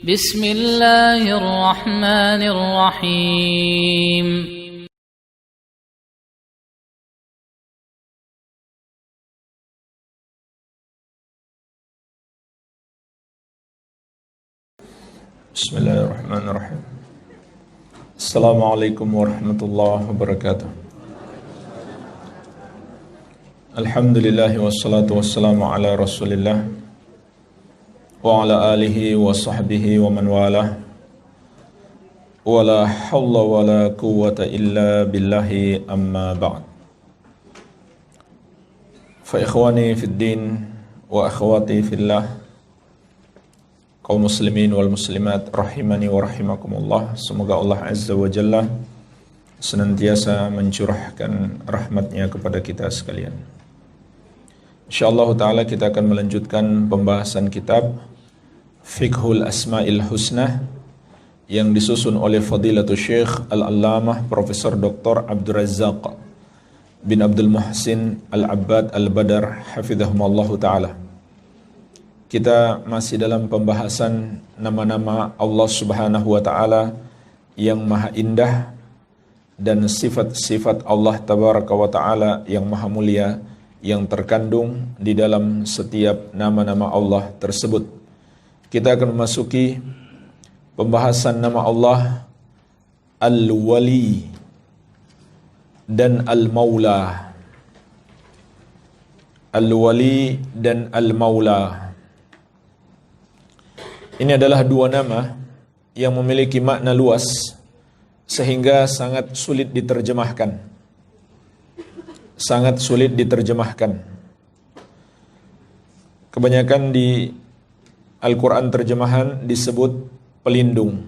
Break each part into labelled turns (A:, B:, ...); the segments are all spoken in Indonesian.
A: بسم الله الرحمن الرحيم
B: بسم الله الرحمن الرحيم السلام عليكم ورحمة الله وبركاته الحمد لله والصلاة والسلام على رسول الله وعلى آله وصحبه ومن والاه ولا حول ولا قوة إلا بالله أما بعد فإخواني في الدين وأخواتي في الله kaum muslimin wal muslimat rahimani wa rahimakumullah. Semoga Allah Azza wa Jalla senantiasa mencurahkan rahmatnya kepada kita sekalian. InsyaAllah ta'ala kita akan melanjutkan pembahasan kitab Fiqhul Asma'il Husna yang disusun oleh Fadilatul Syekh Al-Allamah Profesor Dr. Abdul Razzaq bin Abdul Muhsin Al-Abbad Al-Badar Hafidhahumallahu ta'ala. Kita masih dalam pembahasan nama-nama Allah Subhanahu wa ta'ala yang maha indah dan sifat-sifat Allah Tabaraka wa ta'ala yang maha mulia yang terkandung di dalam setiap nama-nama Allah tersebut. Kita akan memasuki pembahasan nama Allah Al-Wali dan Al-Maula. Al-Wali dan Al-Maula. Ini adalah dua nama yang memiliki makna luas sehingga sangat sulit diterjemahkan. Sangat sulit diterjemahkan. Kebanyakan di Al-Quran terjemahan disebut pelindung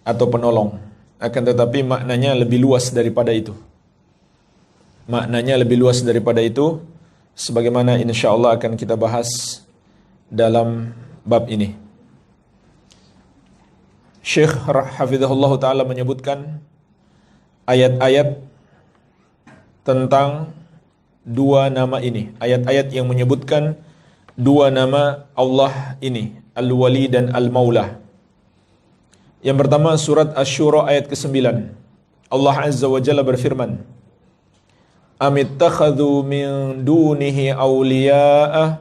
B: atau penolong. Akan tetapi maknanya lebih luas daripada itu. Maknanya lebih luas daripada itu, sebagaimana insyaAllah akan kita bahas dalam bab ini. Syekh Hafizahullah Ta'ala menyebutkan ayat-ayat tentang dua nama ini. Ayat-ayat yang menyebutkan dua nama Allah ini, Al-Wali dan Al-Maula. Yang pertama surat Asy-Syura ayat ke-9. Allah Azza wa Jalla berfirman, Amittakhadhu min dunihi awliya'a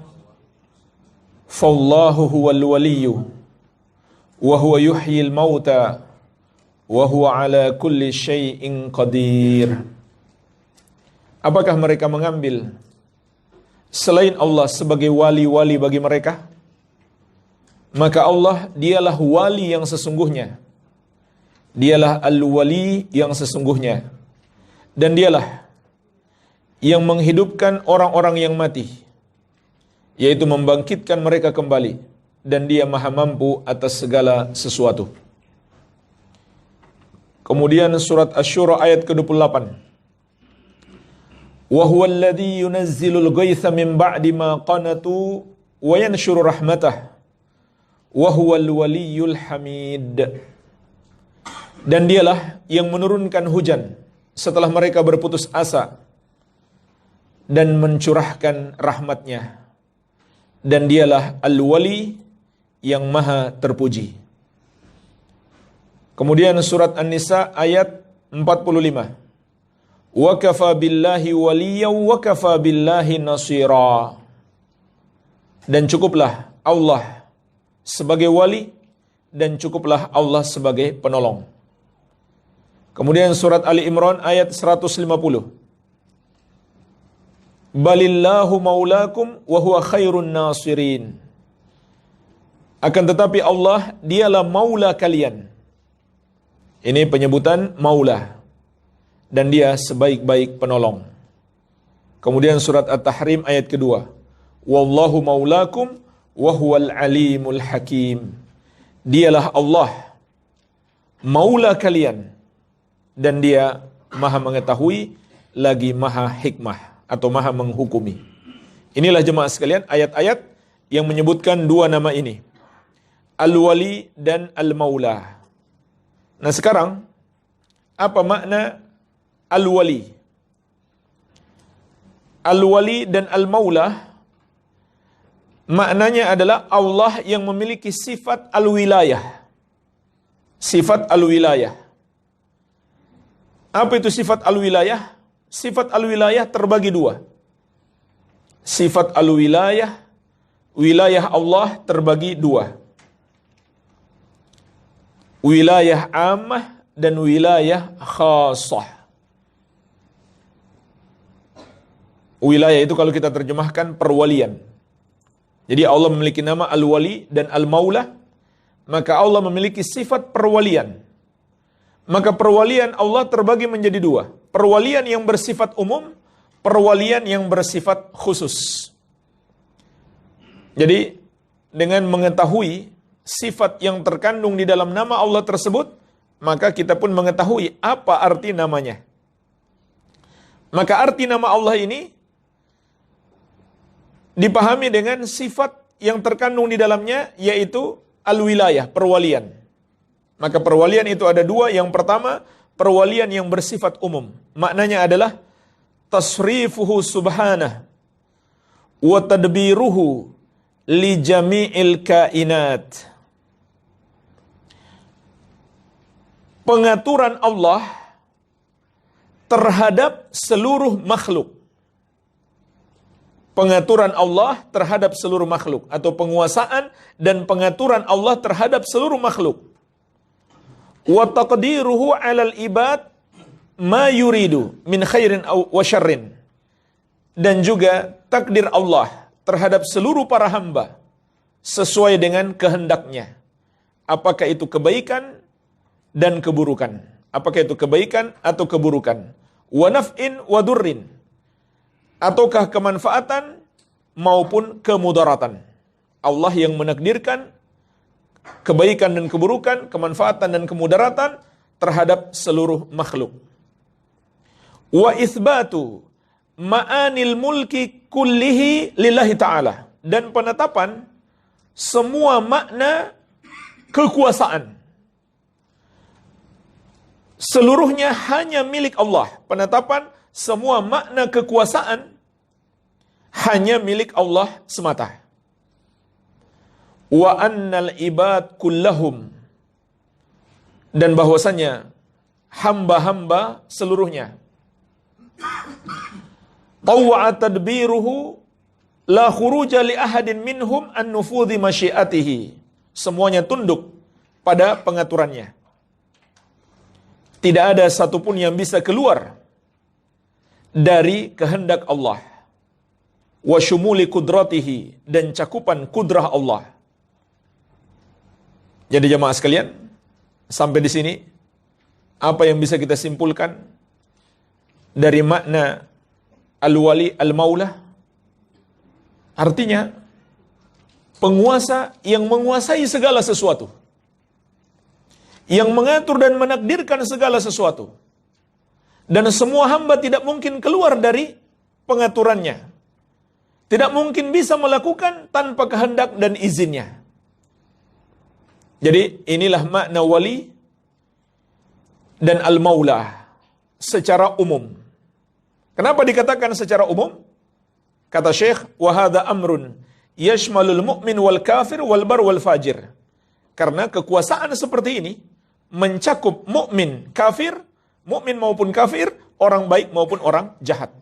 B: fallahu huwal waliyyu wa huwa yuhyil mauta wa huwa ala kulli syai'in qadir. Apakah mereka mengambil selain Allah sebagai wali-wali bagi mereka? Maka Allah dialah wali yang sesungguhnya. Dialah al-wali yang sesungguhnya. Dan dialah yang menghidupkan orang-orang yang mati, yaitu membangkitkan mereka kembali. Dan dia maha mampu atas segala sesuatu. Kemudian surat Asy-Syura ayat ke-28. Wa huwal ladzi yunazzilul ghaitsa min ba'di ma qanatu wa yanshuru rahmatah wa huwal waliyyul hamid. Dan dialah yang menurunkan hujan setelah mereka berputus asa dan mencurahkan rahmatnya. Dan dialah al-wali yang maha terpuji. Kemudian surat An-Nisa ayat 45. Wa kafa billahi waliyan wa kafa billahi nasira. Dan cukuplah Allah sebagai wali dan cukuplah Allah sebagai penolong. Kemudian surat Ali Imran ayat 150. Balillahu maulakum wa huwa khairun nasirin. Akan tetapi Allah dialah maula kalian. Ini penyebutan maula. Dan dia sebaik-baik penolong. Kemudian surat At-Tahrim ayat kedua. Wallahu maulakum wa huwal alimul hakim. Dialah Allah maula kalian. Dan dia maha mengetahui lagi maha hikmah atau maha menghukumi. Inilah jemaah sekalian ayat-ayat yang menyebutkan dua nama ini. Al-Wali dan Al-Maula. Nah sekarang, apa makna Al-Wali? Al-Wali dan Al-Maula Maknanya adalah Allah yang memiliki sifat al-wilayah. Sifat al-wilayah. Apa itu sifat al-wilayah? Sifat al-wilayah terbagi dua. Sifat al-wilayah, wilayah Allah terbagi dua. Wilayah ammah dan wilayah khasah. Wilayah itu kalau kita terjemahkan perwalian. Jadi Allah memiliki nama Al-Wali dan Al-Maula, maka Allah memiliki sifat perwalian. Maka perwalian Allah terbagi menjadi dua. Perwalian yang bersifat umum, perwalian yang bersifat khusus. Jadi dengan mengetahui sifat yang terkandung di dalam nama Allah tersebut, maka kita pun mengetahui apa arti namanya. Maka arti nama Allah ini dipahami dengan sifat yang terkandung di dalamnya, yaitu al-wilayah, perwalian. Maka perwalian itu ada dua. Yang pertama, perwalian yang bersifat umum. Maknanya adalah tasrifuhu subhanah wa tadbiruhu li jami'il kainat. Pengaturan Allah terhadap seluruh makhluk. Pengaturan Allah terhadap seluruh makhluk, atau penguasaan dan pengaturan Allah terhadap seluruh makhluk. Wa taqdiruhu 'alal ibad ma yuridu min khairin wa syarrin. Dan juga takdir Allah terhadap seluruh para hamba sesuai dengan kehendaknya. Apakah itu kebaikan dan keburukan? Apakah itu kebaikan atau keburukan? Wa naf'in wa durrin. Ataukah kemanfaatan maupun kemudaratan. Allah yang menakdirkan kebaikan dan keburukan, kemanfaatan dan kemudaratan terhadap seluruh makhluk. Wa itsbatu ma'anil mulki kullihi lillahi ta'ala. Dan penetapan semua makna kekuasaan seluruhnya hanya milik Allah. Penetapan semua makna kekuasaan hanya milik Allah semata. Wa annal ibad kullahum. Dan bahwasanya hamba-hamba seluruhnya tawwa'a tadbiruhu la khuruja li ahadin minhum an nufudhi masyiatihi. Semuanya tunduk pada pengaturannya. Tidak ada satupun yang bisa keluar dari kehendak Allah. Wa syumuli kudratihi. Dan cakupan kudrah Allah. Jadi jemaah sekalian, sampai di sini apa yang bisa kita simpulkan dari makna al-wali al-maula? Artinya penguasa yang menguasai segala sesuatu, yang mengatur dan menakdirkan segala sesuatu, dan semua hamba tidak mungkin keluar dari pengaturannya, tidak mungkin bisa melakukan tanpa kehendak dan izinnya. Jadi inilah makna wali dan al-maula secara umum. Kenapa dikatakan secara umum? Kata Syekh, wa hadza amrun yashmalul mu'min wal kafir wal bar wal fajir. Karena kekuasaan seperti ini mencakup mukmin, kafir, mukmin maupun kafir, orang baik maupun orang jahat.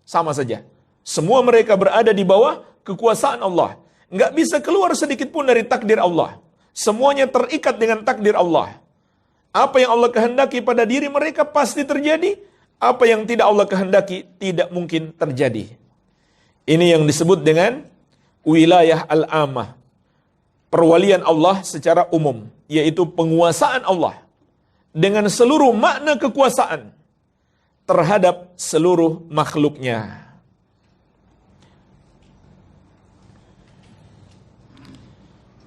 B: Sama saja. Semua mereka berada di bawah kekuasaan Allah. Enggak bisa keluar sedikit pun dari takdir Allah. Semuanya terikat dengan takdir Allah. Apa yang Allah kehendaki pada diri mereka pasti terjadi. Apa yang tidak Allah kehendaki tidak mungkin terjadi. Ini yang disebut dengan wilayah al-amah. Perwalian Allah secara umum. Yaitu penguasaan Allah. Dengan seluruh makna kekuasaan. Terhadap seluruh makhluknya.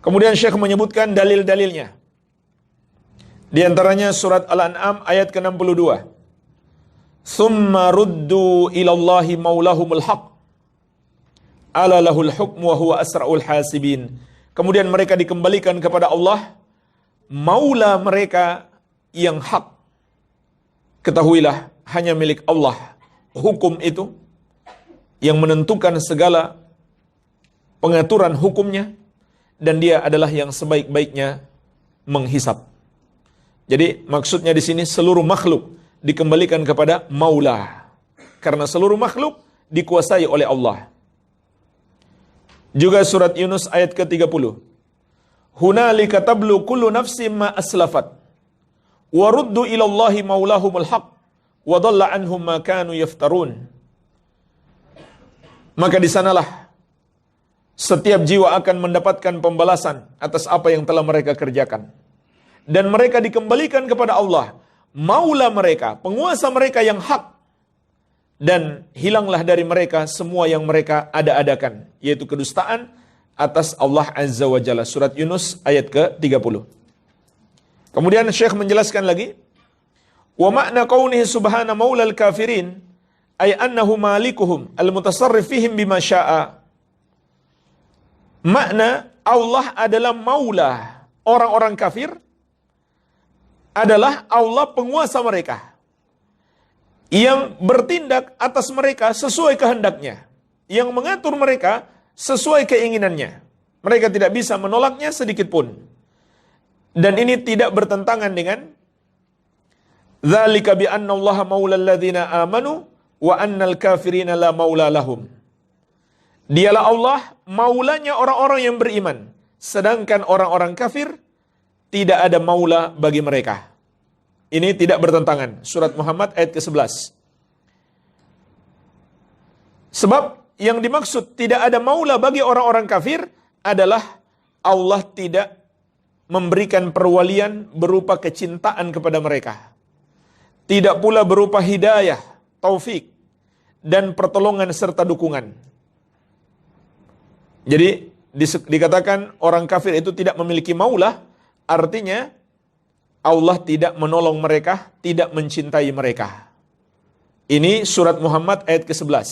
B: Kemudian Syekh menyebutkan dalil-dalilnya. Di antaranya surat Al-An'am ayat ke-62. Thumma ruddu ilallahi maulahumul haq. Ala lahul hukmu wa huwa asra'ul hasibin. Kemudian mereka dikembalikan kepada Allah, maula mereka yang hak. Ketahuilah, hanya milik Allah hukum itu yang menentukan segala pengaturan hukumnya, dan dia adalah yang sebaik-baiknya menghisap. Jadi maksudnya di sini seluruh makhluk dikembalikan kepada Maula, karena seluruh makhluk dikuasai oleh Allah. Juga surat Yunus ayat ke-30. Hunalika tablu kullu nafsin ma aslafat wa ruddu ila Allahi maulahumul haq wa dhalla anhum ma kanu yaftarun. Maka di sanalah setiap jiwa akan mendapatkan pembalasan atas apa yang telah mereka kerjakan. Dan mereka dikembalikan kepada Allah, maula mereka, penguasa mereka yang hak. Dan hilanglah dari mereka semua yang mereka ada-adakan, yaitu kedustaan atas Allah Azza wa Jalla. Surat Yunus ayat ke-30. Kemudian Syekh menjelaskan lagi, wa makna kaunihi subhana maulal kafirin ay annahu malikuhum al-mutasarrif fihim bima syaa. Makna Allah adalah maula orang-orang kafir adalah Allah penguasa mereka, yang bertindak atas mereka sesuai kehendaknya, yang mengatur mereka sesuai keinginannya. Mereka tidak bisa menolaknya sedikit pun. Dan ini tidak bertentangan dengan dzalika bi anna Allah maulal ladzina amanu wa annal kafirina la maula lahum. Dialah Allah maulanya orang-orang yang beriman, sedangkan orang-orang kafir tidak ada maula bagi mereka. Ini tidak bertentangan. Surat Muhammad ayat ke-11. Sebab yang dimaksud tidak ada maula bagi orang-orang kafir adalah Allah tidak memberikan perwalian berupa kecintaan kepada mereka. Tidak pula berupa hidayah, taufik, dan pertolongan serta dukungan. Jadi dikatakan orang kafir itu tidak memiliki maula, artinya Allah tidak menolong mereka, tidak mencintai mereka. Ini surat Muhammad ayat ke-11.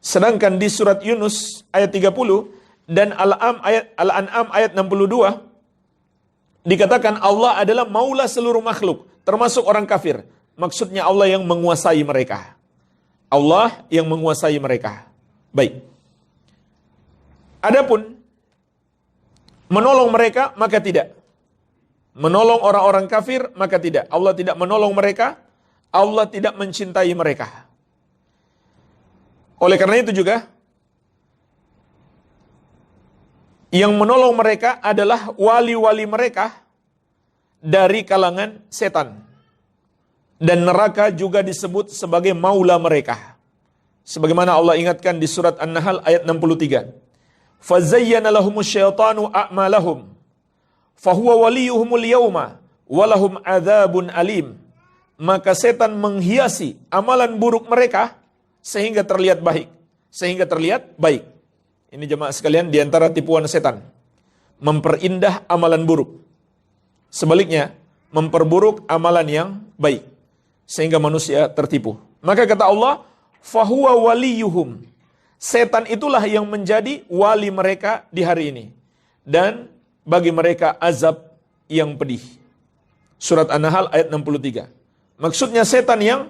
B: Sedangkan di surat Yunus ayat 30 dan Al-An'am ayat 62 dikatakan Allah adalah maula seluruh makhluk, termasuk orang kafir. Maksudnya Allah yang menguasai mereka. Allah yang menguasai mereka. Baik. Adapun menolong mereka maka tidak. Menolong orang-orang kafir maka tidak. Allah tidak menolong mereka, Allah tidak mencintai mereka. Oleh karena itu juga yang menolong mereka adalah wali-wali mereka dari kalangan setan. Dan neraka juga disebut sebagai maula mereka. Sebagaimana Allah ingatkan di surat An-Nahl ayat 63. Fazayyana lahumus syaitanu a'malahum fahuwa waliyuhumul yawma walahum adzabun alim. Maka setan menghiasi amalan buruk mereka sehingga terlihat baik. Ini jemaah sekalian di antara tipuan setan. Memperindah amalan buruk. Sebaliknya, memperburuk amalan yang baik. Sehingga manusia tertipu. Maka kata Allah, fahuwa waliyuhum. Setan itulah yang menjadi wali mereka di hari ini. Dan bagi mereka azab yang pedih. Surat An-Nahl ayat 63. Maksudnya setan yang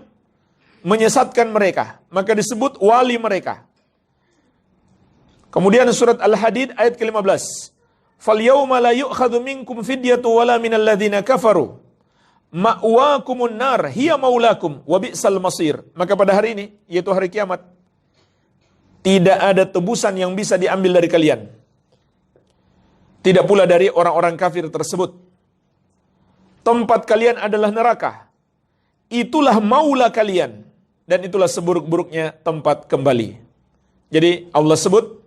B: menyesatkan mereka, maka disebut wali mereka. Kemudian surat Al-Hadid ayat ke-15. Falyawma la yu'khadhu minkum fidyatu wala minal ladzina kafaru. Ma'wakumun nar hiya maulakum wa bi'sal masir. Maka pada hari ini, yaitu hari kiamat, tidak ada tebusan yang bisa diambil dari kalian. Tidak pula dari orang-orang kafir tersebut. Tempat kalian adalah neraka. Itulah maula kalian. Dan itulah seburuk-buruknya tempat kembali. Jadi Allah sebut,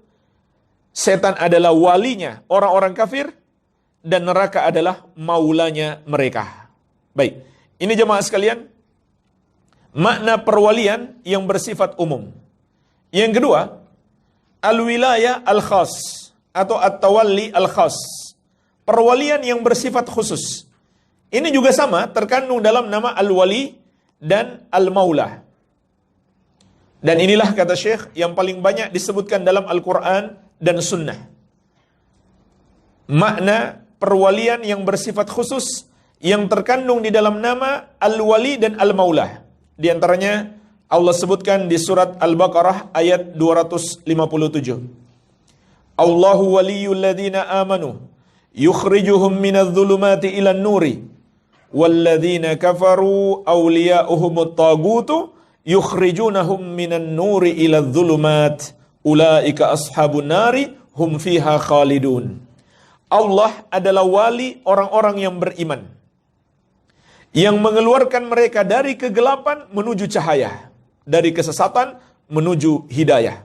B: setan adalah walinya orang-orang kafir, dan neraka adalah maulanya mereka. Baik, ini jemaah sekalian, makna perwalian yang bersifat umum. Yang kedua, al-wilayah al-khas. Atau at-tawalli al-khas. Perwalian yang bersifat khusus. Ini juga sama terkandung dalam nama al-wali dan al-maula. Dan inilah kata Syekh yang paling banyak disebutkan dalam Al-Quran dan Sunnah. Makna perwalian yang bersifat khusus yang terkandung di dalam nama al-wali dan al-maula. Di antaranya Allah sebutkan di surat Al-Baqarah ayat 257. Allahu waliyul ladzina amanu yukhrijuhum minadh dhulumati ilan nuri walladzina kafaru awliya'uhumut tagutu yukhrijunahum minan nuri iladh dhulumat ulaika ashabun nari hum fiha khalidun. Allah adalah wali orang-orang yang beriman, yang mengeluarkan mereka dari kegelapan menuju cahaya, dari kesesatan menuju hidayah.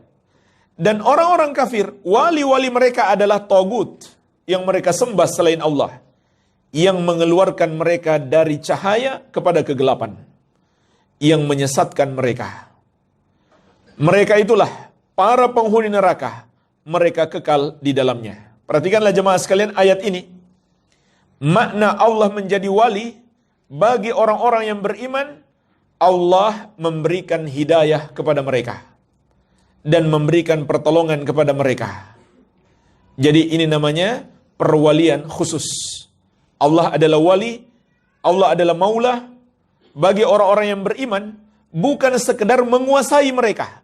B: Dan orang-orang kafir, wali-wali mereka adalah tagut, yang mereka sembah selain Allah, yang mengeluarkan mereka dari cahaya kepada kegelapan, yang menyesatkan mereka. Mereka itulah para penghuni neraka, mereka kekal di dalamnya. Perhatikanlah jemaah sekalian ayat ini. Makna Allah menjadi wali bagi orang-orang yang beriman, Allah memberikan hidayah kepada mereka dan memberikan pertolongan kepada mereka. Jadi ini namanya perwalian khusus. Allah adalah wali, Allah adalah maula bagi orang-orang yang beriman, bukan sekedar menguasai mereka,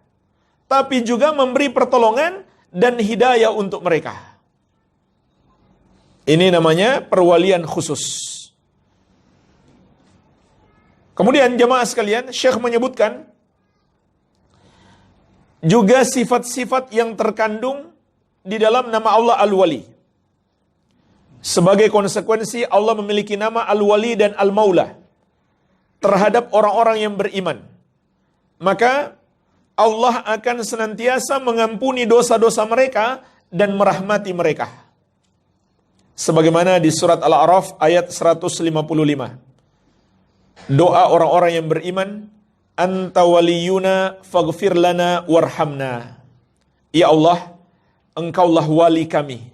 B: tapi juga memberi pertolongan dan hidayah untuk mereka. Ini namanya perwalian khusus. Kemudian jemaah sekalian, Syekh menyebutkan juga sifat-sifat yang terkandung di dalam nama Allah Al-Wali. Sebagai konsekuensi Allah memiliki nama Al-Wali dan Al-Maula terhadap orang-orang yang beriman. Maka Allah akan senantiasa mengampuni dosa-dosa mereka dan merahmati mereka. Sebagaimana di surat Al-A'raf ayat 155. Doa orang-orang yang beriman, Anta waliyuna faghfir lana warhamna. Ya Allah, Engkaulah wali kami,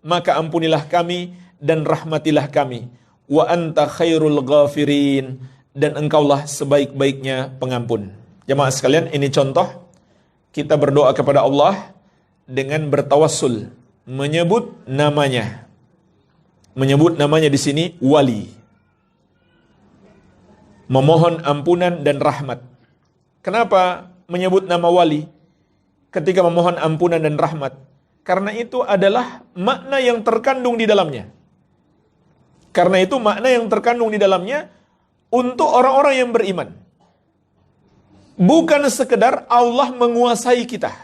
B: maka ampunilah kami dan rahmatilah kami. Wa anta khairul ghafirin, dan Engkaulah sebaik-baiknya pengampun. Jemaah sekalian, ini contoh kita berdoa kepada Allah dengan bertawassul, menyebut namanya. Menyebut namanya di sini wali. Memohon ampunan dan rahmat. Kenapa menyebut nama wali ketika memohon ampunan dan rahmat? Karena itu adalah makna yang terkandung di dalamnya. Karena itu makna yang terkandung di dalamnya untuk orang-orang yang beriman. Bukan sekedar Allah menguasai kita,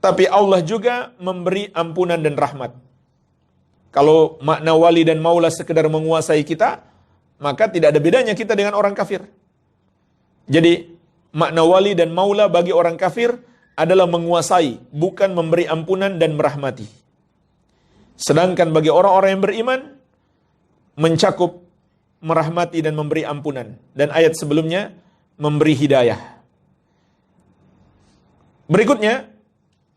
B: tapi Allah juga memberi ampunan dan rahmat. Kalau makna wali dan maula sekedar menguasai kita, maka tidak ada bedanya kita dengan orang kafir. Jadi, makna wali dan maula bagi orang kafir adalah menguasai, bukan memberi ampunan dan merahmati. Sedangkan bagi orang-orang yang beriman, mencakup merahmati dan memberi ampunan. Dan ayat sebelumnya, memberi hidayah. Berikutnya,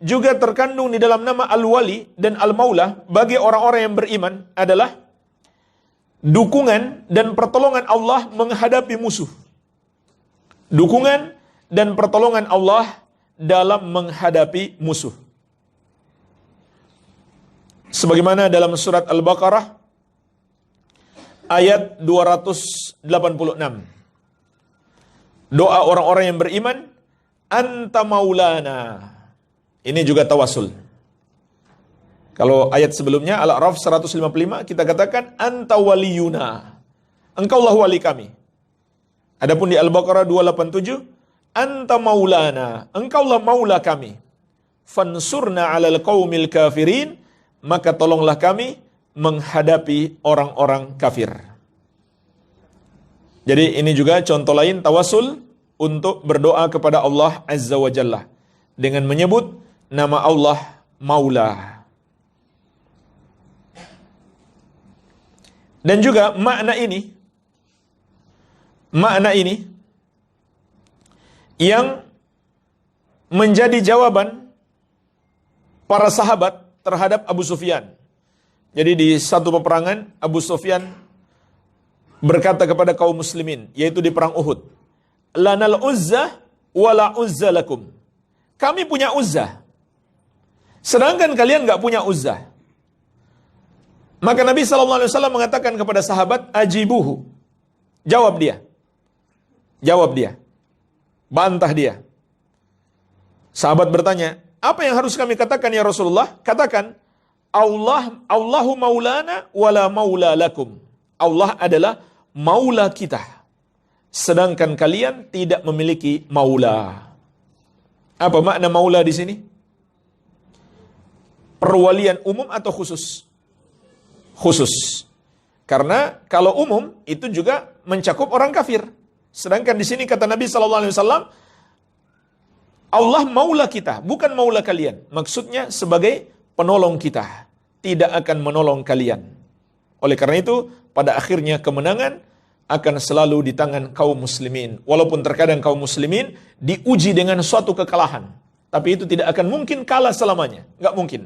B: juga terkandung di dalam nama Al-Wali dan Al-Maula bagi orang-orang yang beriman adalah dukungan dan pertolongan Allah menghadapi musuh. Dukungan dan pertolongan Allah dalam menghadapi musuh. Sebagaimana dalam surat Al-Baqarah ayat 286. Doa orang-orang yang beriman, Anta maulana. Ini juga tawasul. Kalau ayat sebelumnya Al-A'raf 155 kita katakan Anta waliyuna. Engkaulah wali kami. Adapun di Al-Baqarah 287 Anta maulana. Engkaulah maula kami. Fansurna 'alal qaumil kafirin. Maka tolonglah kami menghadapi orang-orang kafir. Jadi ini juga contoh lain tawasul untuk berdoa kepada Allah Azza wa Jalla dengan menyebut nama Allah Maula. Dan juga makna ini yang menjadi jawaban para sahabat terhadap Abu Sufyan. Jadi di satu peperangan Abu Sufyan berkata kepada kaum muslimin, yaitu di perang Uhud, Lanal Uzzah wala Uzza lakum. Kami punya Uzzah, sedangkan kalian gak punya Uzzah. Maka Nabi SAW mengatakan kepada sahabat, Ajibuhu. Jawab dia. Jawab dia. Bantah dia. Sahabat bertanya, Apa yang harus kami katakan ya Rasulullah? Katakan, Allahu maulana wala maula lakum. Allah adalah maula kita, sedangkan kalian tidak memiliki maula. Apa makna maula di sini? Perwalian umum atau khusus? Khusus. Karena kalau umum itu juga mencakup orang kafir. Sedangkan di sini kata Nabi SAW, Allah maula kita, bukan maula kalian. Maksudnya sebagai penolong kita, tidak akan menolong kalian. Oleh karena itu, pada akhirnya kemenangan akan selalu di tangan kaum muslimin. Walaupun terkadang kaum muslimin diuji dengan suatu kekalahan, tapi itu tidak akan mungkin kalah selamanya. Nggak mungkin.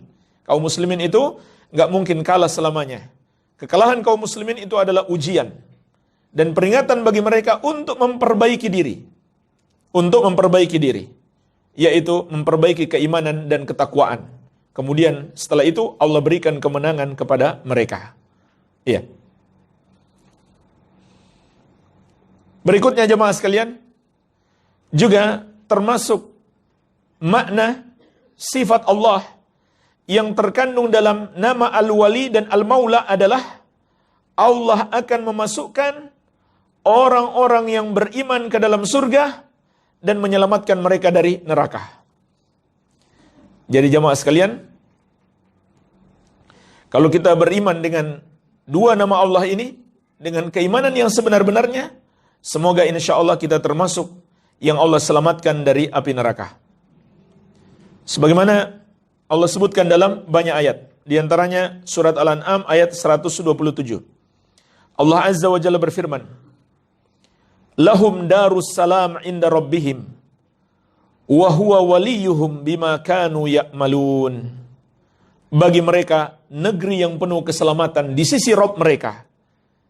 B: Kaum muslimin itu nggak mungkin kalah selamanya. Kekalahan kaum muslimin itu adalah ujian dan peringatan bagi mereka untuk memperbaiki diri. Untuk memperbaiki diri, yaitu memperbaiki keimanan dan ketakwaan. Kemudian setelah itu Allah berikan kemenangan kepada mereka. Iya. Berikutnya jemaah sekalian, juga termasuk makna sifat Allah yang terkandung dalam nama Al-Wali dan Al-Maula adalah Allah akan memasukkan orang-orang yang beriman ke dalam surga dan menyelamatkan mereka dari neraka. Jadi jemaah sekalian, kalau kita beriman dengan dua nama Allah ini, dengan keimanan yang sebenar-benarnya, semoga insya Allah kita termasuk yang Allah selamatkan dari api neraka. Sebagaimana Allah sebutkan dalam banyak ayat, di antaranya surat Al-An'am ayat 127. Allah Azza wa Jalla berfirman, Lahum darus salam inda rabbihim wa huwa waliyuhum bima kanu ya'malun. Bagi mereka negeri yang penuh keselamatan di sisi Rabb mereka,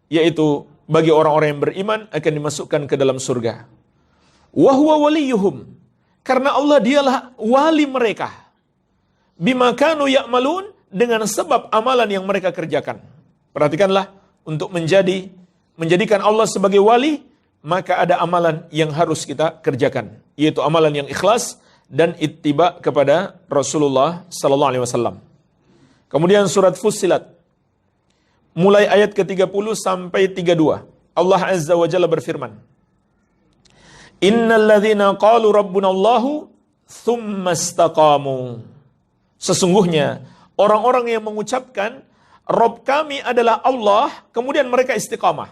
B: yaitu bagi orang-orang yang beriman akan dimasukkan ke dalam surga. Wa huwa waliyuhum, karena Allah dialah wali mereka. Bima kanu ya'malun, dengan sebab amalan yang mereka kerjakan. Perhatikanlah, untuk menjadikan Allah sebagai wali, maka ada amalan yang harus kita kerjakan, yaitu amalan yang ikhlas dan ittiba kepada Rasulullah sallallahu alaihi wasallam. Kemudian surat Fussilat mulai ayat ke-30 sampai 32. Allah Azza wa Jalla berfirman, Innal ladzina qalu rabbunallahu tsumma istaqamu. Sesungguhnya orang-orang yang mengucapkan Rabb kami adalah Allah, kemudian mereka istiqamah.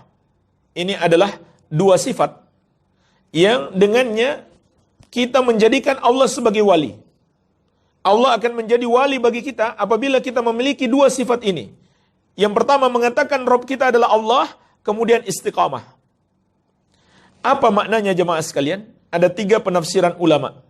B: Ini adalah dua sifat yang dengannya kita menjadikan Allah sebagai wali. Allah akan menjadi wali bagi kita apabila kita memiliki dua sifat ini. Yang pertama mengatakan Rabb kita adalah Allah, kemudian istiqamah. Apa maknanya jemaah sekalian? Ada 3 penafsiran ulama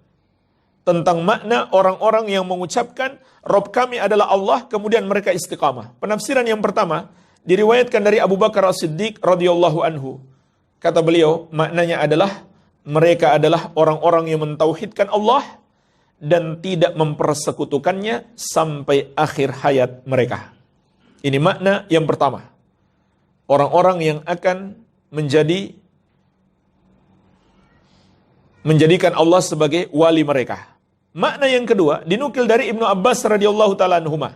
B: tentang makna orang-orang yang mengucapkan Rabb kami adalah Allah, kemudian mereka istiqamah. Penafsiran yang pertama diriwayatkan dari Abu Bakar As-Siddiq radhiyallahu anhu. Kata beliau, maknanya adalah mereka adalah orang-orang yang mentauhidkan Allah dan tidak mempersekutukannya sampai akhir hayat mereka. Ini makna yang pertama. Orang-orang yang akan menjadikan Allah sebagai wali mereka. Makna yang kedua dinukil dari Ibnu Abbas radhiyallahu taala anhuma.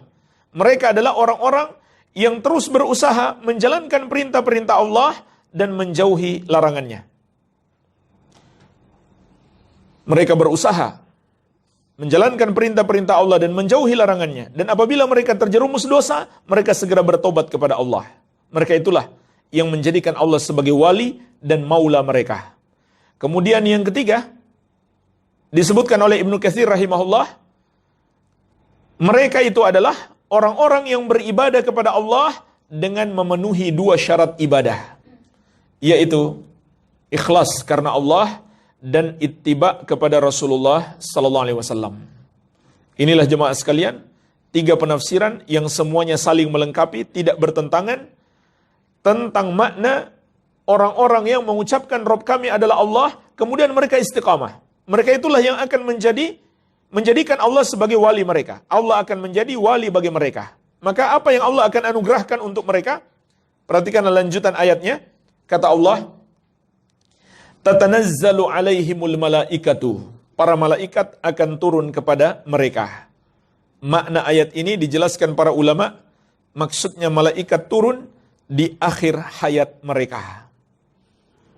B: Mereka adalah orang-orang yang terus berusaha menjalankan perintah-perintah Allah dan menjauhi larangannya. Mereka berusaha menjalankan perintah-perintah Allah dan menjauhi larangannya. Dan apabila mereka terjerumus dosa, mereka segera bertobat kepada Allah. Mereka itulah yang menjadikan Allah sebagai wali dan maula mereka. Kemudian yang ketiga, disebutkan oleh Ibnu Katsir rahimahullah, mereka itu adalah orang-orang yang beribadah kepada Allah dengan memenuhi 2 syarat ibadah, yaitu ikhlas karena Allah dan ittiba kepada Rasulullah sallallahu alaihi wasallam. Inilah jemaah sekalian, 3 penafsiran yang semuanya saling melengkapi, tidak bertentangan tentang makna orang-orang yang mengucapkan Rabb kami adalah Allah, kemudian mereka istiqamah. Mereka itulah yang akan menjadikan Allah sebagai wali mereka. Allah akan menjadi wali bagi mereka. Maka apa yang Allah akan anugerahkan untuk mereka? Perhatikan lanjutan ayatnya. Kata Allah, tatanazzalu alaihimul malaikatu para malaikat akan turun kepada mereka. Makna ayat ini dijelaskan para ulama, maksudnya malaikat turun di akhir hayat mereka.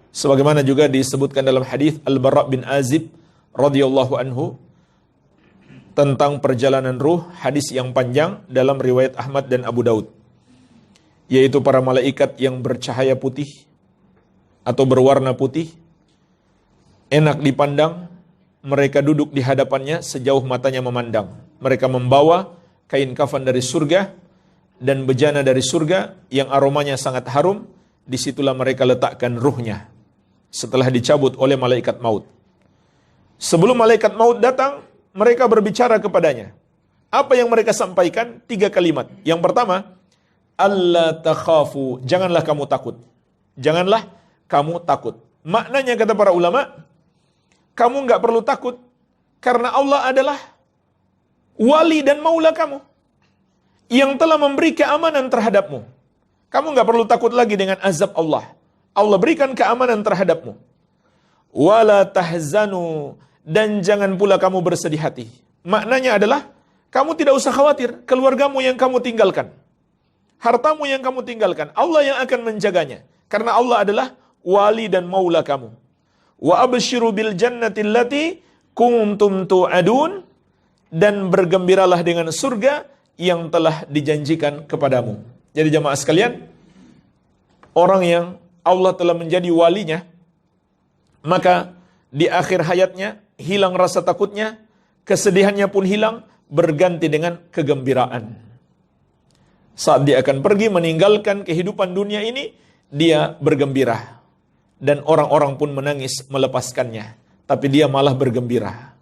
B: Sebagaimana juga disebutkan dalam hadis Al-Bara' bin Azib radhiyallahu anhu tentang perjalanan ruh, hadis yang panjang dalam riwayat Ahmad dan Abu Daud, yaitu para malaikat yang bercahaya putih atau berwarna putih, enak dipandang, mereka duduk di hadapannya sejauh matanya memandang. Mereka membawa kain kafan dari surga dan bejana dari surga yang aromanya sangat harum. Disitulah mereka letakkan ruhnya setelah dicabut oleh malaikat maut. Sebelum malaikat maut datang, mereka berbicara kepadanya. Apa yang mereka sampaikan? 3 kalimat. Yang pertama, alla takhafu, janganlah kamu takut. Janganlah kamu takut. Maknanya kata para ulama, kamu enggak perlu takut karena Allah adalah wali dan maula kamu yang telah memberi keamanan terhadapmu. Kamu enggak perlu takut lagi dengan azab Allah. Allah berikan keamanan terhadapmu. Wala tahzanu, dan jangan pula kamu bersedih hati. Maknanya adalah kamu tidak usah khawatir keluargamu yang kamu tinggalkan, hartamu yang kamu tinggalkan, Allah yang akan menjaganya karena Allah adalah wali dan maula kamu. Wa abshiru bil jannati allati kuntum tu'adun, dan bergembiralah dengan surga yang telah dijanjikan kepadamu. Jadi jamaah sekalian, orang yang Allah telah menjadi walinya, maka di akhir hayatnya hilang rasa takutnya, kesedihannya pun hilang, berganti dengan kegembiraan. Saat dia akan pergi meninggalkan kehidupan dunia ini, dia bergembira. Dan orang-orang pun menangis melepaskannya, tapi dia malah bergembira.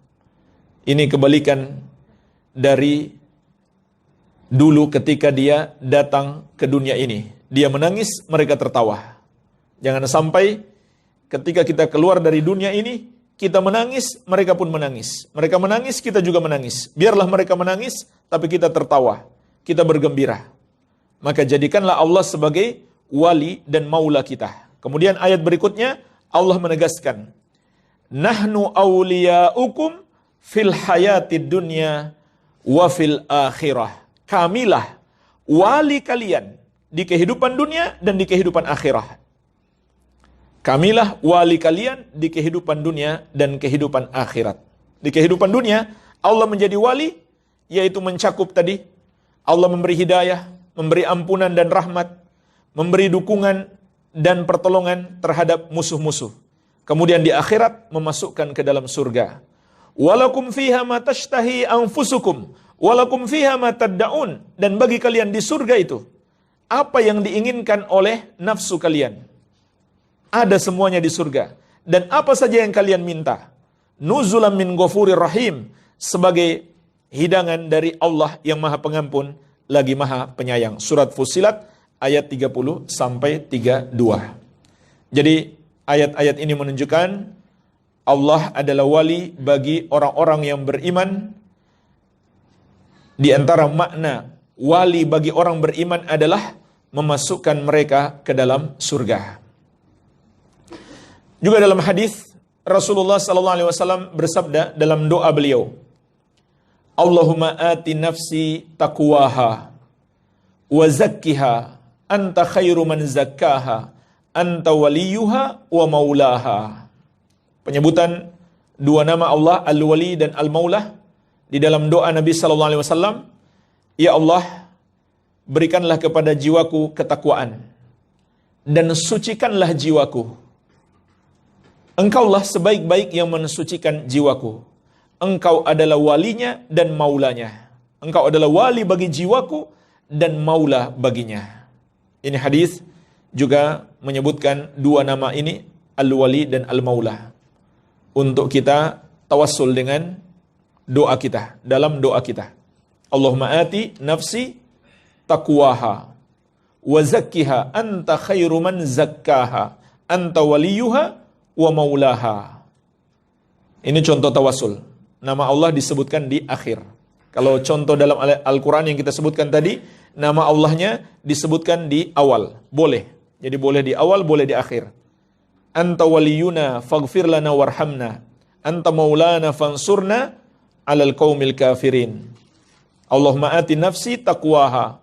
B: Ini kebalikan dari dulu ketika dia datang ke dunia ini. Dia menangis, mereka tertawa. Jangan sampai ketika kita keluar dari dunia ini, kita menangis, mereka pun menangis. Mereka menangis, kita juga menangis. Biarlah mereka menangis, tapi kita tertawa, kita bergembira. Maka jadikanlah Allah sebagai wali dan maula kita. Kemudian ayat berikutnya Allah menegaskan, nahnu awliyaukum fil hayatid dunya wa fil akhirah. Kamilah wali kalian di kehidupan dunia dan di kehidupan akhirah. Kamilah wali kalian di kehidupan dunia dan kehidupan akhirat. Di kehidupan dunia Allah menjadi wali, yaitu mencakup tadi Allah memberi hidayah, memberi ampunan dan rahmat, memberi dukungan dan pertolongan terhadap musuh-musuh. Kemudian di akhirat memasukkan ke dalam surga. Walakum fiha ma tashtahi anfusukum walakum fiha ma tad'un, dan bagi kalian di surga itu apa yang diinginkan oleh nafsu kalian. Ada semuanya di surga, dan apa saja yang kalian minta. Nuzulam min ghafurir rahim, sebagai hidangan dari Allah yang Maha Pengampun lagi Maha Penyayang. Surat Fussilat ayat 30 sampai 32. Jadi ayat-ayat ini menunjukkan Allah adalah wali bagi orang-orang yang beriman. Di antara makna wali bagi orang beriman adalah memasukkan mereka ke dalam surga. Juga dalam hadis Rasulullah SAW bersabda dalam doa beliau, Allahumma ati nafsi taqwaha wa zakkiha anta khairu man zakkaha anta waliyuha wa maulaha. Penyebutan dua nama Allah, Al-Wali dan Al-Maulah, di dalam doa Nabi sallallahu alaihi wasallam, ya Allah, berikanlah kepada jiwaku ketakwaan dan sucikanlah jiwaku. Engkaulah sebaik-baik yang mensucikan jiwaku. Engkau adalah walinya dan maulanya. Engkau adalah wali bagi jiwaku dan maula baginya. Ini hadis juga menyebutkan dua nama ini, Al-Wali dan Al-Maulah, untuk kita tawassul dengan doa kita, dalam doa kita. Allahumma ati nafsi taqwaha wa zakkiha anta khairu man zakkaha anta waliyuha wa maulaha. Ini contoh tawassul. Nama Allah disebutkan di akhir. Kalau contoh dalam Al-Quran yang kita sebutkan tadi, nama Allahnya disebutkan di awal. Boleh. Jadi boleh di awal, boleh di akhir. Anta waliyuna faghfir lana warhamna. anta maulana fansurna 'alal qaumil kafirin. Allahumma ati nafsi taqwaha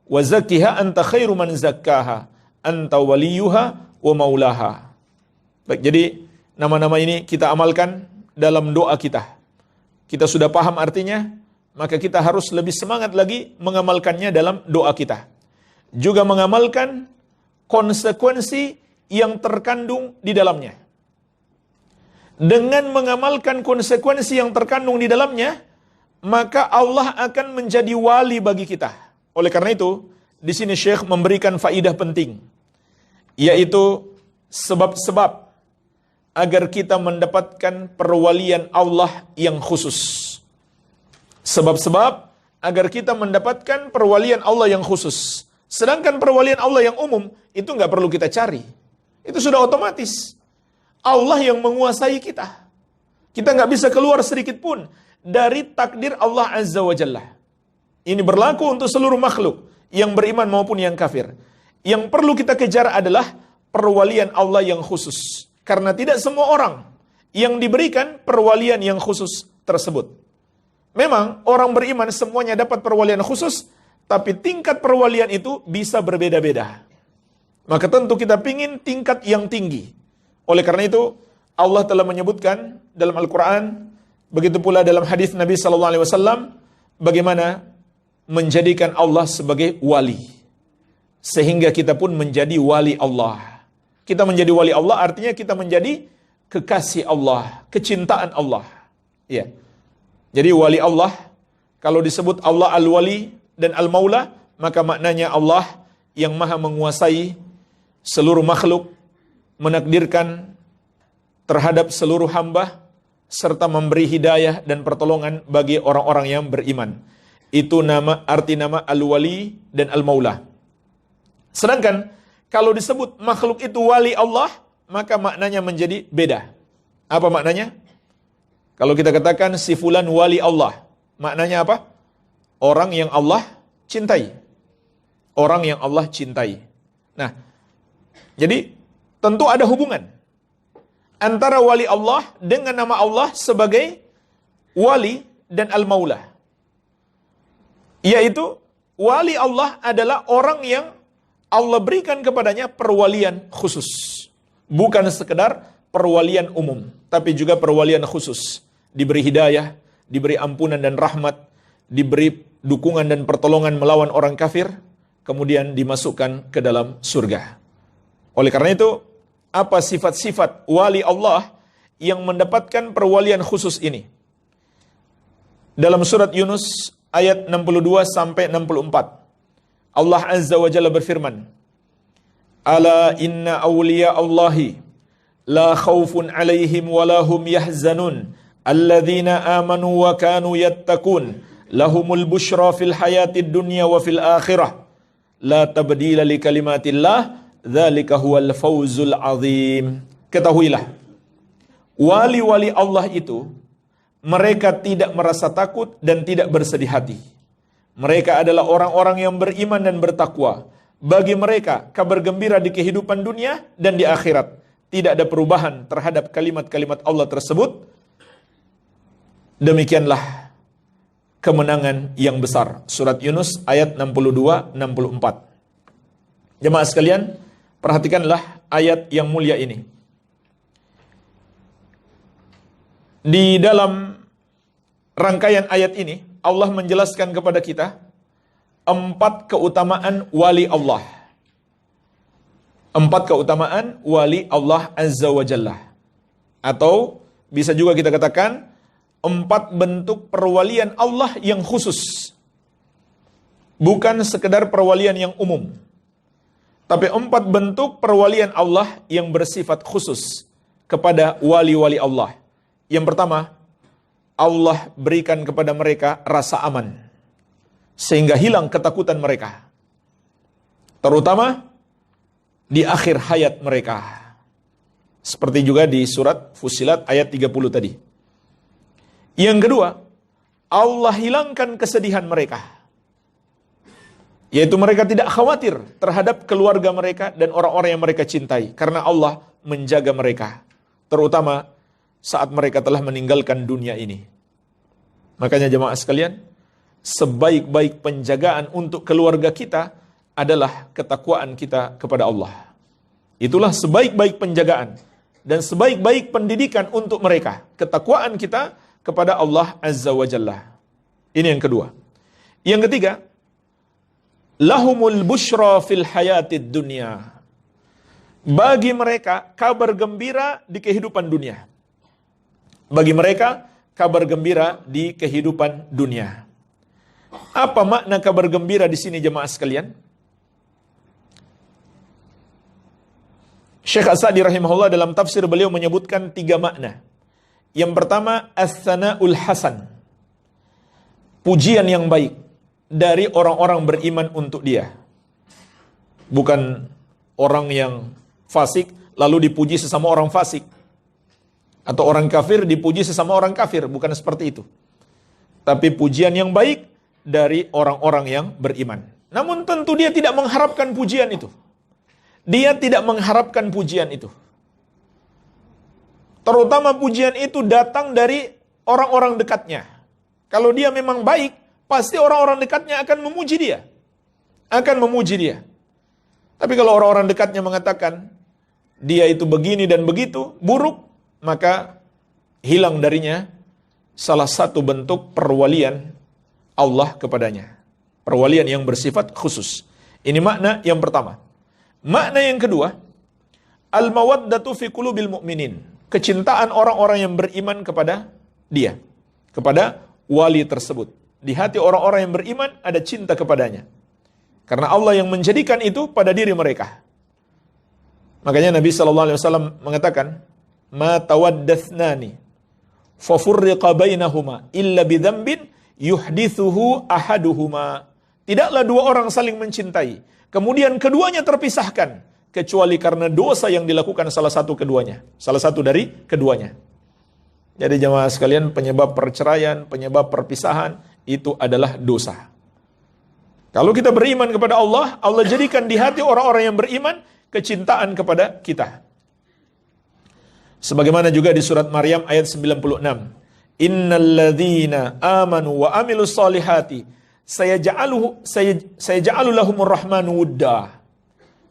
B: wa zakkiha anta khairu man zakkaha anta waliyuha wa maulaha. Baik, jadi nama-nama ini kita amalkan dalam doa kita. Kita sudah paham artinya, maka kita harus lebih semangat lagi mengamalkannya dalam doa kita. Juga mengamalkan konsekuensi yang terkandung di dalamnya. Dengan mengamalkan konsekuensi yang terkandung di dalamnya, maka Allah akan menjadi wali bagi kita. Oleh karena itu, di sini Syekh memberikan faidah penting, yaitu sebab-sebab agar kita mendapatkan perwalian Allah yang khusus. Sebab-sebab agar kita mendapatkan perwalian Allah yang khusus. Sedangkan perwalian Allah yang umum, itu nggak perlu kita cari. Itu sudah otomatis. Allah yang menguasai kita. Kita nggak bisa keluar sedikit pun dari takdir Allah Azza wa Jalla. Ini berlaku untuk seluruh makhluk, yang beriman maupun yang kafir. Yang perlu kita kejar adalah perwalian Allah yang khusus. Karena tidak semua orang yang diberikan perwalian yang khusus tersebut. Memang orang beriman semuanya dapat perwalian khusus, tapi tingkat perwalian itu bisa berbeda-beda. Maka tentu kita pingin tingkat yang tinggi. Oleh karena itu, Allah telah menyebutkan dalam Al-Quran, begitu pula dalam hadis Nabi SAW, bagaimana menjadikan Allah sebagai wali. Sehingga kita pun menjadi wali Allah. Kita menjadi wali Allah artinya kita menjadi kekasih Allah, kecintaan Allah. Ya. Jadi wali Allah, kalau disebut Allah Al-Wali dan Al-Maula, maka maknanya Allah yang maha menguasai seluruh makhluk, menakdirkan terhadap seluruh hamba, serta memberi hidayah dan pertolongan bagi orang-orang yang beriman. Itu arti nama Al-Wali dan Al-Maula. Sedangkan kalau disebut makhluk itu wali Allah, maka maknanya menjadi beda. Apa maknanya? Kalau kita katakan si fulan wali Allah, maknanya apa? Orang yang Allah cintai. Orang yang Allah cintai. Nah, jadi tentu ada hubungan antara wali Allah dengan nama Allah sebagai wali dan Al-Maula. Yaitu wali Allah adalah orang yang Allah berikan kepadanya perwalian khusus. Bukan sekedar perwalian umum, tapi juga perwalian khusus. Diberi hidayah, diberi ampunan dan rahmat, diberi dukungan dan pertolongan melawan orang kafir, kemudian dimasukkan ke dalam surga. Oleh karena itu, apa sifat-sifat wali Allah yang mendapatkan perwalian khusus ini? Dalam surat Yunus ayat 62 sampai 64. Allah Azza wa Jalla berfirman, "Ala inna awliya Allahi la khawfun 'alaihim wa lahum yahzanun alladzina amanu wa kanu yattaqun lahumul busyra fil hayatid dunya wa fil akhirah la tabdila li kalimatillah dzalika huwal fawzul azim." Ketahuilah, wali-wali Allah itu mereka tidak merasa takut dan tidak bersedih hati. Mereka adalah orang-orang yang beriman dan bertakwa. Bagi mereka kabar gembira di kehidupan dunia dan di akhirat. Tidak ada perubahan terhadap kalimat-kalimat Allah tersebut. Demikianlah kemenangan yang besar. Surat Yunus ayat 62-64. Jemaah sekalian, perhatikanlah ayat yang mulia ini. Di dalam rangkaian ayat ini, Allah menjelaskan kepada kita 4 keutamaan wali Allah. 4 keutamaan wali Allah Azza wa Jalla. Atau bisa juga kita katakan 4 bentuk perwalian Allah yang khusus. Bukan sekedar perwalian yang umum. Tapi 4 bentuk perwalian Allah yang bersifat khusus kepada wali-wali Allah. Yang pertama, Allah berikan kepada mereka rasa aman, sehingga hilang ketakutan mereka. Terutama di akhir hayat mereka. Seperti juga di surat Fussilat ayat 30 tadi. Yang kedua, Allah hilangkan kesedihan mereka. Yaitu mereka tidak khawatir terhadap keluarga mereka dan orang-orang yang mereka cintai. Karena Allah menjaga mereka. Terutama saat mereka telah meninggalkan dunia ini. Makanya jemaah sekalian, sebaik-baik penjagaan untuk keluarga kita adalah ketakwaan kita kepada Allah. Itulah sebaik-baik penjagaan dan sebaik-baik pendidikan untuk mereka, ketakwaan kita kepada Allah Azza wa Jalla. Ini yang kedua. Yang ketiga, lahumul busyra fil hayatid dunya. Bagi mereka kabar gembira di kehidupan dunia. Bagi mereka kabar gembira di kehidupan dunia. Apa makna kabar gembira di sini jemaah sekalian? Syekh As-Sa'di rahimahullah dalam tafsir beliau menyebutkan 3 makna. Yang pertama, as-sana'ul hasan. Pujian yang baik dari orang-orang beriman untuk dia. Bukan orang yang fasik lalu dipuji sesama orang fasik. Atau orang kafir dipuji sesama orang kafir, bukan seperti itu. Tapi pujian yang baik dari orang-orang yang beriman. Namun tentu dia tidak mengharapkan pujian itu. Dia tidak mengharapkan pujian itu. Terutama pujian itu datang dari orang-orang dekatnya. Kalau dia memang baik, pasti orang-orang dekatnya akan memuji dia. Akan memuji dia. Tapi kalau orang-orang dekatnya mengatakan, dia itu begini dan begitu, buruk, maka hilang darinya salah satu bentuk perwalian Allah kepadanya. Perwalian yang bersifat khusus. Ini makna yang pertama. Makna yang kedua, al-mawaddatu fi qulubil mu'minin. Kecintaan orang-orang yang beriman kepada dia. Kepada wali tersebut. Di hati orang-orang yang beriman ada cinta kepadanya. Karena Allah yang menjadikan itu pada diri mereka. Makanya Nabi SAW mengatakan, ma tawaddathnani fafurriqa bainahuma illa bidhanbin yuhdithuhu ahaduhuma. Tidaklah 2 orang saling mencintai, kemudian keduanya terpisahkan, kecuali karena dosa yang dilakukan salah satu dari keduanya. Jadi jemaah sekalian, penyebab perceraian, penyebab perpisahan, itu adalah dosa. Kalau kita beriman kepada Allah, Allah jadikan di hati orang-orang yang beriman, kecintaan kepada kita. Sebagaimana juga di surat Maryam ayat 96. Innalladzina amanu wa amilus solihati sayaj'alu lahumur rahmanu wudda.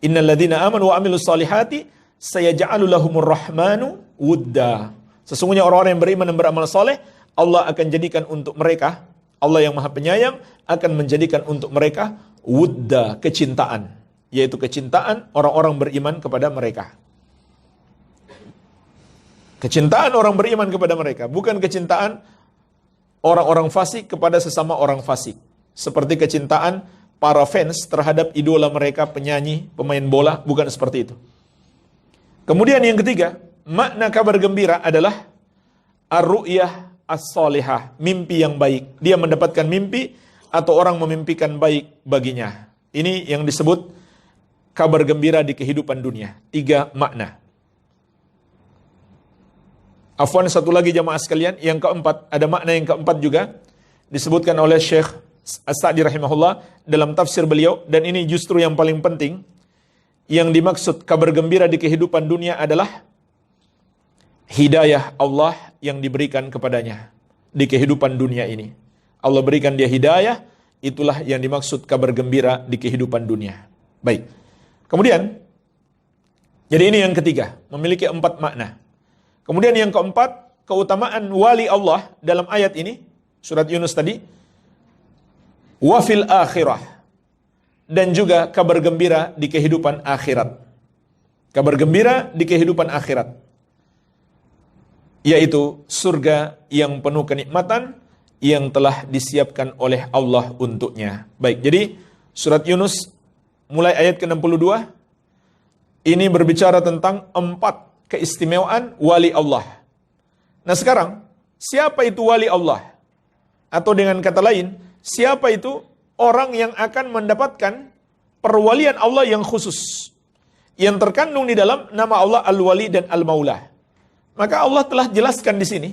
B: Innalladzina amanu wa amilus solihati sayaj'alu lahumur rahmanu wudda. Sesungguhnya orang-orang yang beriman dan beramal soleh, Allah akan jadikan untuk mereka, Allah yang Maha Penyayang akan menjadikan untuk mereka wudda, kecintaan, yaitu kecintaan orang-orang beriman kepada mereka. Kecintaan orang beriman kepada mereka, bukan kecintaan orang-orang fasik kepada sesama orang fasik. Seperti kecintaan para fans terhadap idola mereka, penyanyi, pemain bola, bukan seperti itu. Kemudian yang ketiga, makna kabar gembira adalah ar-ru'yah as-salihah, mimpi yang baik. Dia mendapatkan mimpi atau orang memimpikan baik baginya. Ini yang disebut kabar gembira di kehidupan dunia. 3 makna. Afwan, satu lagi jamaah sekalian, yang keempat, ada makna yang keempat juga disebutkan oleh Syekh As-Sa'di rahimahullah dalam tafsir beliau, dan ini justru yang paling penting. Yang dimaksud kabar gembira di kehidupan dunia adalah hidayah Allah yang diberikan kepadanya di kehidupan dunia ini. Allah berikan dia hidayah, itulah yang dimaksud kabar gembira di kehidupan dunia. Baik. Kemudian, jadi ini yang ketiga, memiliki 4 makna. Kemudian yang keempat, keutamaan wali Allah dalam ayat ini, surat Yunus tadi, wa fil akhirah, dan juga kabar gembira di kehidupan akhirat. Kabar gembira di kehidupan akhirat, yaitu surga yang penuh kenikmatan yang telah disiapkan oleh Allah untuknya. Baik, jadi surat Yunus mulai ayat ke-62 ini berbicara tentang 4 keistimewaan wali Allah. Nah sekarang, siapa itu wali Allah? Atau dengan kata lain, siapa itu orang yang akan mendapatkan perwalian Allah yang khusus, yang terkandung di dalam nama Allah Al-Wali dan Al-Maula. Maka Allah telah jelaskan di sini,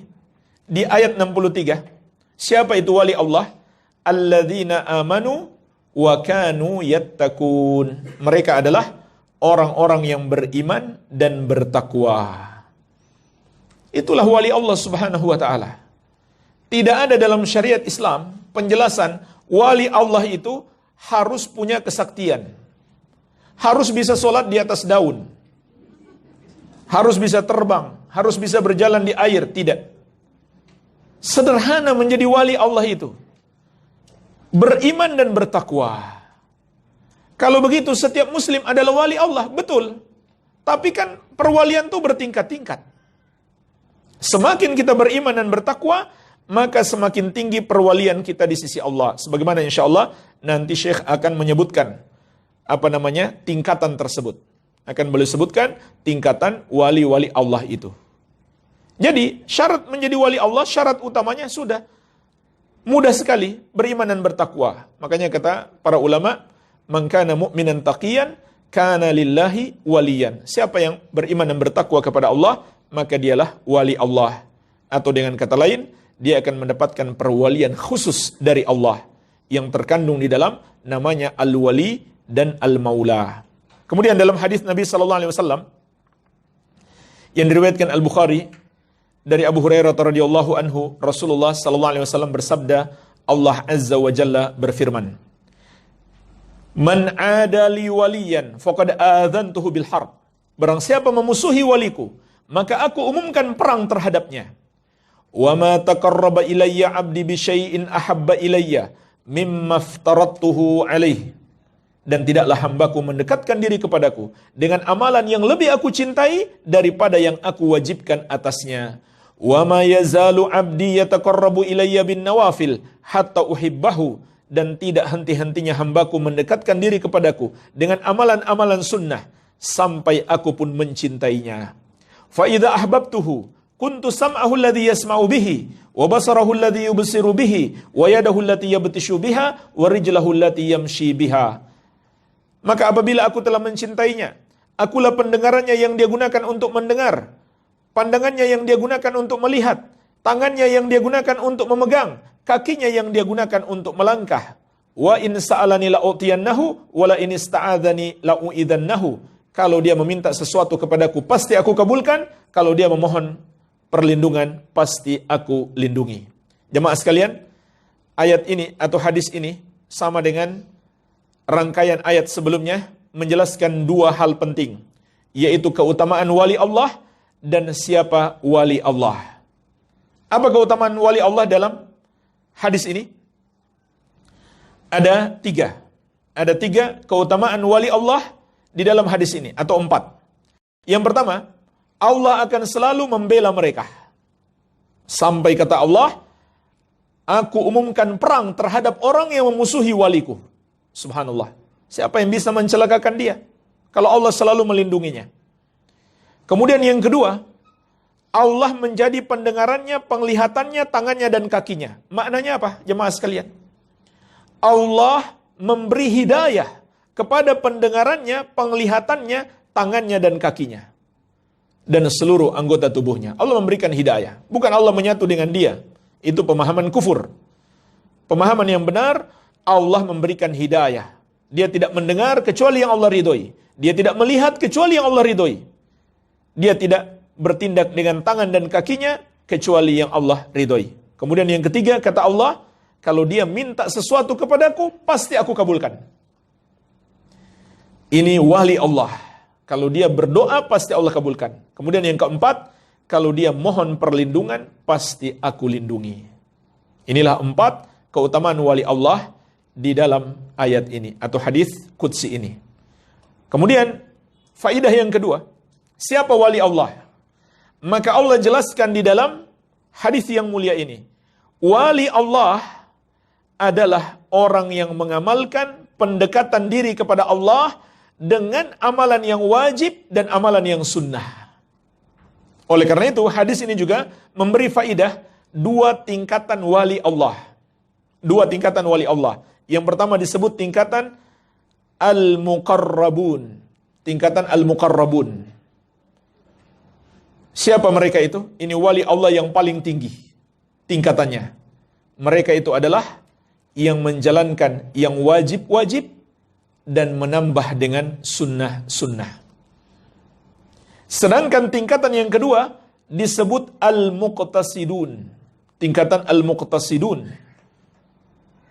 B: di ayat 63, siapa itu wali Allah? Alladzina amanu wa kanu yattaqun. Mereka adalah orang-orang yang beriman dan bertakwa. itulah wali Allah Subhanahu wa taala. Tidak ada dalam syariat Islam penjelasan wali Allah itu harus punya kesaktian. Harus bisa sholat di atas daun. Harus bisa terbang, harus bisa berjalan di air, tidak. Sederhana menjadi wali Allah itu. Beriman dan bertakwa. Kalau begitu setiap muslim adalah wali Allah, betul. Tapi kan perwalian itu bertingkat-tingkat. Semakin kita beriman dan bertakwa, maka semakin tinggi perwalian kita di sisi Allah. Sebagaimana insya Allah nanti Syekh akan menyebutkan tingkatan tersebut. Akan beliau sebutkan tingkatan wali-wali Allah itu. Jadi syarat menjadi wali Allah, syarat utamanya sudah mudah sekali, beriman dan bertakwa. Makanya kata para ulama, man kana mu'minan taqiyan kana lillahi waliyan. Siapa yang beriman dan bertakwa kepada Allah, maka dialah wali Allah. Atau dengan kata lain, dia akan mendapatkan perwalian khusus dari Allah yang terkandung di dalam namanya al-wali dan al-maula. Kemudian dalam hadis Nabi sallallahu alaihi wasallam yang diriwayatkan Al-Bukhari dari Abu Hurairah radhiyallahu anhu, Rasulullah sallallahu alaihi wasallam bersabda, Allah azza wa jalla berfirman, "Man 'ada li waliyan faqad adzantuhu bil harb." Barang siapa memusuhi waliku, maka aku umumkan perang terhadapnya. "Wa ma taqarraba ilayya 'abdi bi syai'in ahabba ilayya mimma aftaradtuhu 'alaihi." Dan tidaklah hambaku mendekatkan diri kepadaku dengan amalan yang lebih aku cintai daripada yang aku wajibkan atasnya. Wa ma yazalu 'abdi yataqarrabu ilayya bin nawafil hatta uhibbahu. Dan tidak henti-hentinya hambaku mendekatkan diri kepadaku dengan amalan-amalan sunnah sampai aku pun mencintainya. Fa idza ahbabtuhu kuntu sam'ahu alladhi yasma'u bihi wa basarahu alladhi yubsiru bihi wa yadahu allati yabtishu biha wa rijlahu allati yamshi biha. Maka apabila aku telah mencintainya, akulah pendengarannya yang dia gunakan untuk mendengar, pandangannya yang dia gunakan untuk melihat, tangannya yang dia gunakan untuk memegang, kakinya yang dia gunakan untuk melangkah. Wa in sa'alani la'utiyannahu wa la in ista'adzani la'u'idzannahu. Kalau dia meminta sesuatu kepadaku, pasti aku kabulkan. Kalau dia memohon perlindungan, pasti aku lindungi. Jemaah sekalian, ayat ini atau hadis ini sama dengan rangkaian ayat sebelumnya menjelaskan dua hal penting, yaitu keutamaan wali Allah dan siapa wali Allah. Apa keutamaan wali Allah dalam hadis ini? Ada tiga keutamaan wali Allah di dalam hadis ini, atau 4. Yang pertama, Allah akan selalu membela mereka. Sampai kata Allah, aku umumkan perang terhadap orang yang memusuhi waliku. Subhanallah. Siapa yang bisa mencelakakan dia? Kalau Allah selalu melindunginya. Kemudian yang kedua, Allah menjadi pendengarannya, penglihatannya, tangannya dan kakinya. Maknanya apa, jemaah sekalian? Allah memberi hidayah kepada pendengarannya, penglihatannya, tangannya dan kakinya. Dan seluruh anggota tubuhnya. Allah memberikan hidayah. Bukan Allah menyatu dengan dia. Itu pemahaman kufur. Pemahaman yang benar, Allah memberikan hidayah. Dia tidak mendengar kecuali yang Allah ridhoi. Dia tidak melihat kecuali yang Allah ridhoi. Dia tidak bertindak dengan tangan dan kakinya kecuali yang Allah ridhoi. Kemudian yang ketiga, kata Allah, kalau dia minta sesuatu kepadaku, pasti aku kabulkan. Ini wali Allah. Kalau dia berdoa, pasti Allah kabulkan. Kemudian yang keempat, kalau dia mohon perlindungan, pasti aku lindungi. Inilah 4 keutamaan wali Allah di dalam ayat ini atau hadis qudsi ini. Kemudian faidah yang kedua, siapa wali Allah? Maka Allah jelaskan di dalam hadis yang mulia ini. Wali Allah adalah orang yang mengamalkan pendekatan diri kepada Allah dengan amalan yang wajib dan amalan yang sunnah. Oleh karena itu hadis ini juga memberi faidah 2 tingkatan wali Allah. 2 tingkatan wali Allah. Yang pertama disebut tingkatan al-muqarrabun. Tingkatan al-muqarrabun. Siapa mereka itu? Ini wali Allah yang paling tinggi tingkatannya. Mereka itu adalah yang menjalankan yang wajib-wajib dan menambah dengan sunnah-sunnah. Sedangkan tingkatan yang kedua disebut al-muqtasidun. Tingkatan al-muqtasidun.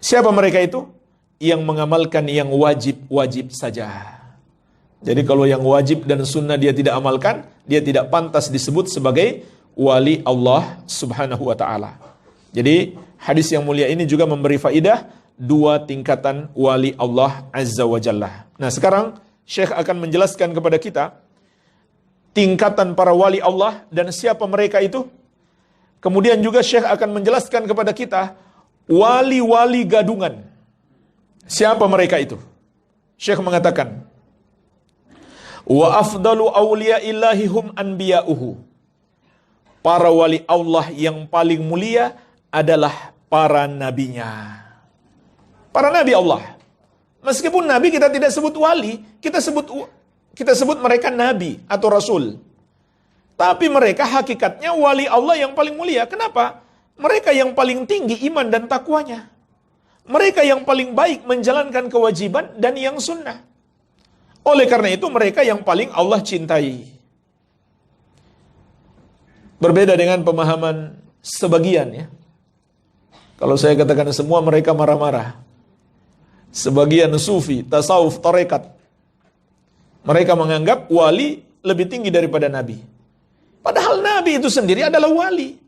B: Siapa mereka itu? Yang mengamalkan yang wajib-wajib saja. Jadi kalau yang wajib dan sunnah dia tidak amalkan, dia tidak pantas disebut sebagai wali Allah subhanahu wa ta'ala. Jadi hadis yang mulia ini juga memberi faidah dua tingkatan wali Allah azza wa jalla. Nah sekarang Syekh akan menjelaskan kepada kita tingkatan para wali Allah dan siapa mereka itu. Kemudian juga Syekh akan menjelaskan kepada kita wali-wali gadungan. Siapa mereka itu? Syekh mengatakan, wa afdalu awliyaillahi hum anbiya'uhu. Para wali Allah yang paling mulia adalah para nabinya. Para nabi Allah. Meskipun nabi kita tidak sebut wali, kita sebut mereka nabi atau rasul. Tapi mereka hakikatnya wali Allah yang paling mulia. Kenapa? Mereka yang paling tinggi iman dan takwanya. Mereka yang paling baik menjalankan kewajiban dan yang sunnah. Oleh karena itu mereka yang paling Allah cintai. Berbeda dengan pemahaman sebagian ya. Kalau saya katakan semua mereka marah-marah. Sebagian sufi, tasawuf, tarekat. Mereka menganggap wali lebih tinggi daripada nabi. Padahal nabi itu sendiri adalah wali.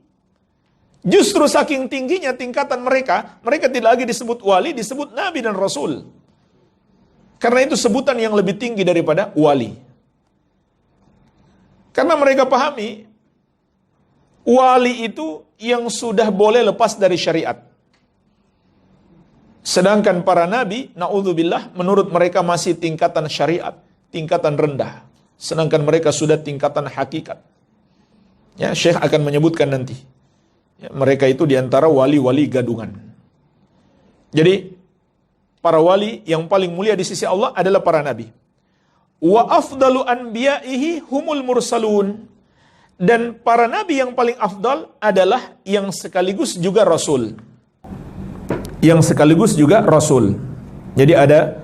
B: Justru saking tingginya tingkatan mereka, mereka tidak lagi disebut wali, disebut nabi dan rasul. Karena itu sebutan yang lebih tinggi daripada wali. Karena mereka pahami, wali itu yang sudah boleh lepas dari syariat. Sedangkan para nabi, na'udzubillah, menurut mereka masih tingkatan syariat, tingkatan rendah. Sedangkan mereka sudah tingkatan hakikat. Ya, Syekh akan menyebutkan nanti. Ya, mereka itu diantara wali-wali gadungan. Jadi, para wali yang paling mulia di sisi Allah adalah para nabi. Wa afdalu anbiya'ihi humul mursalun. Dan para nabi yang paling afdal adalah yang sekaligus juga rasul. Yang sekaligus juga rasul. Jadi ada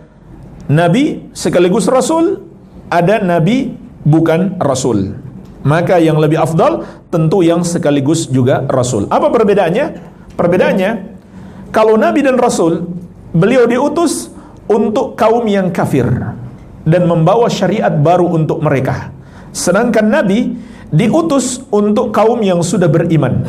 B: nabi sekaligus rasul, ada nabi bukan rasul. Maka yang lebih afdal tentu yang sekaligus juga rasul. Apa perbedaannya? Perbedaannya, kalau nabi dan rasul, beliau diutus untuk kaum yang kafir dan membawa syariat baru untuk mereka. Sedangkan nabi diutus untuk kaum yang sudah beriman.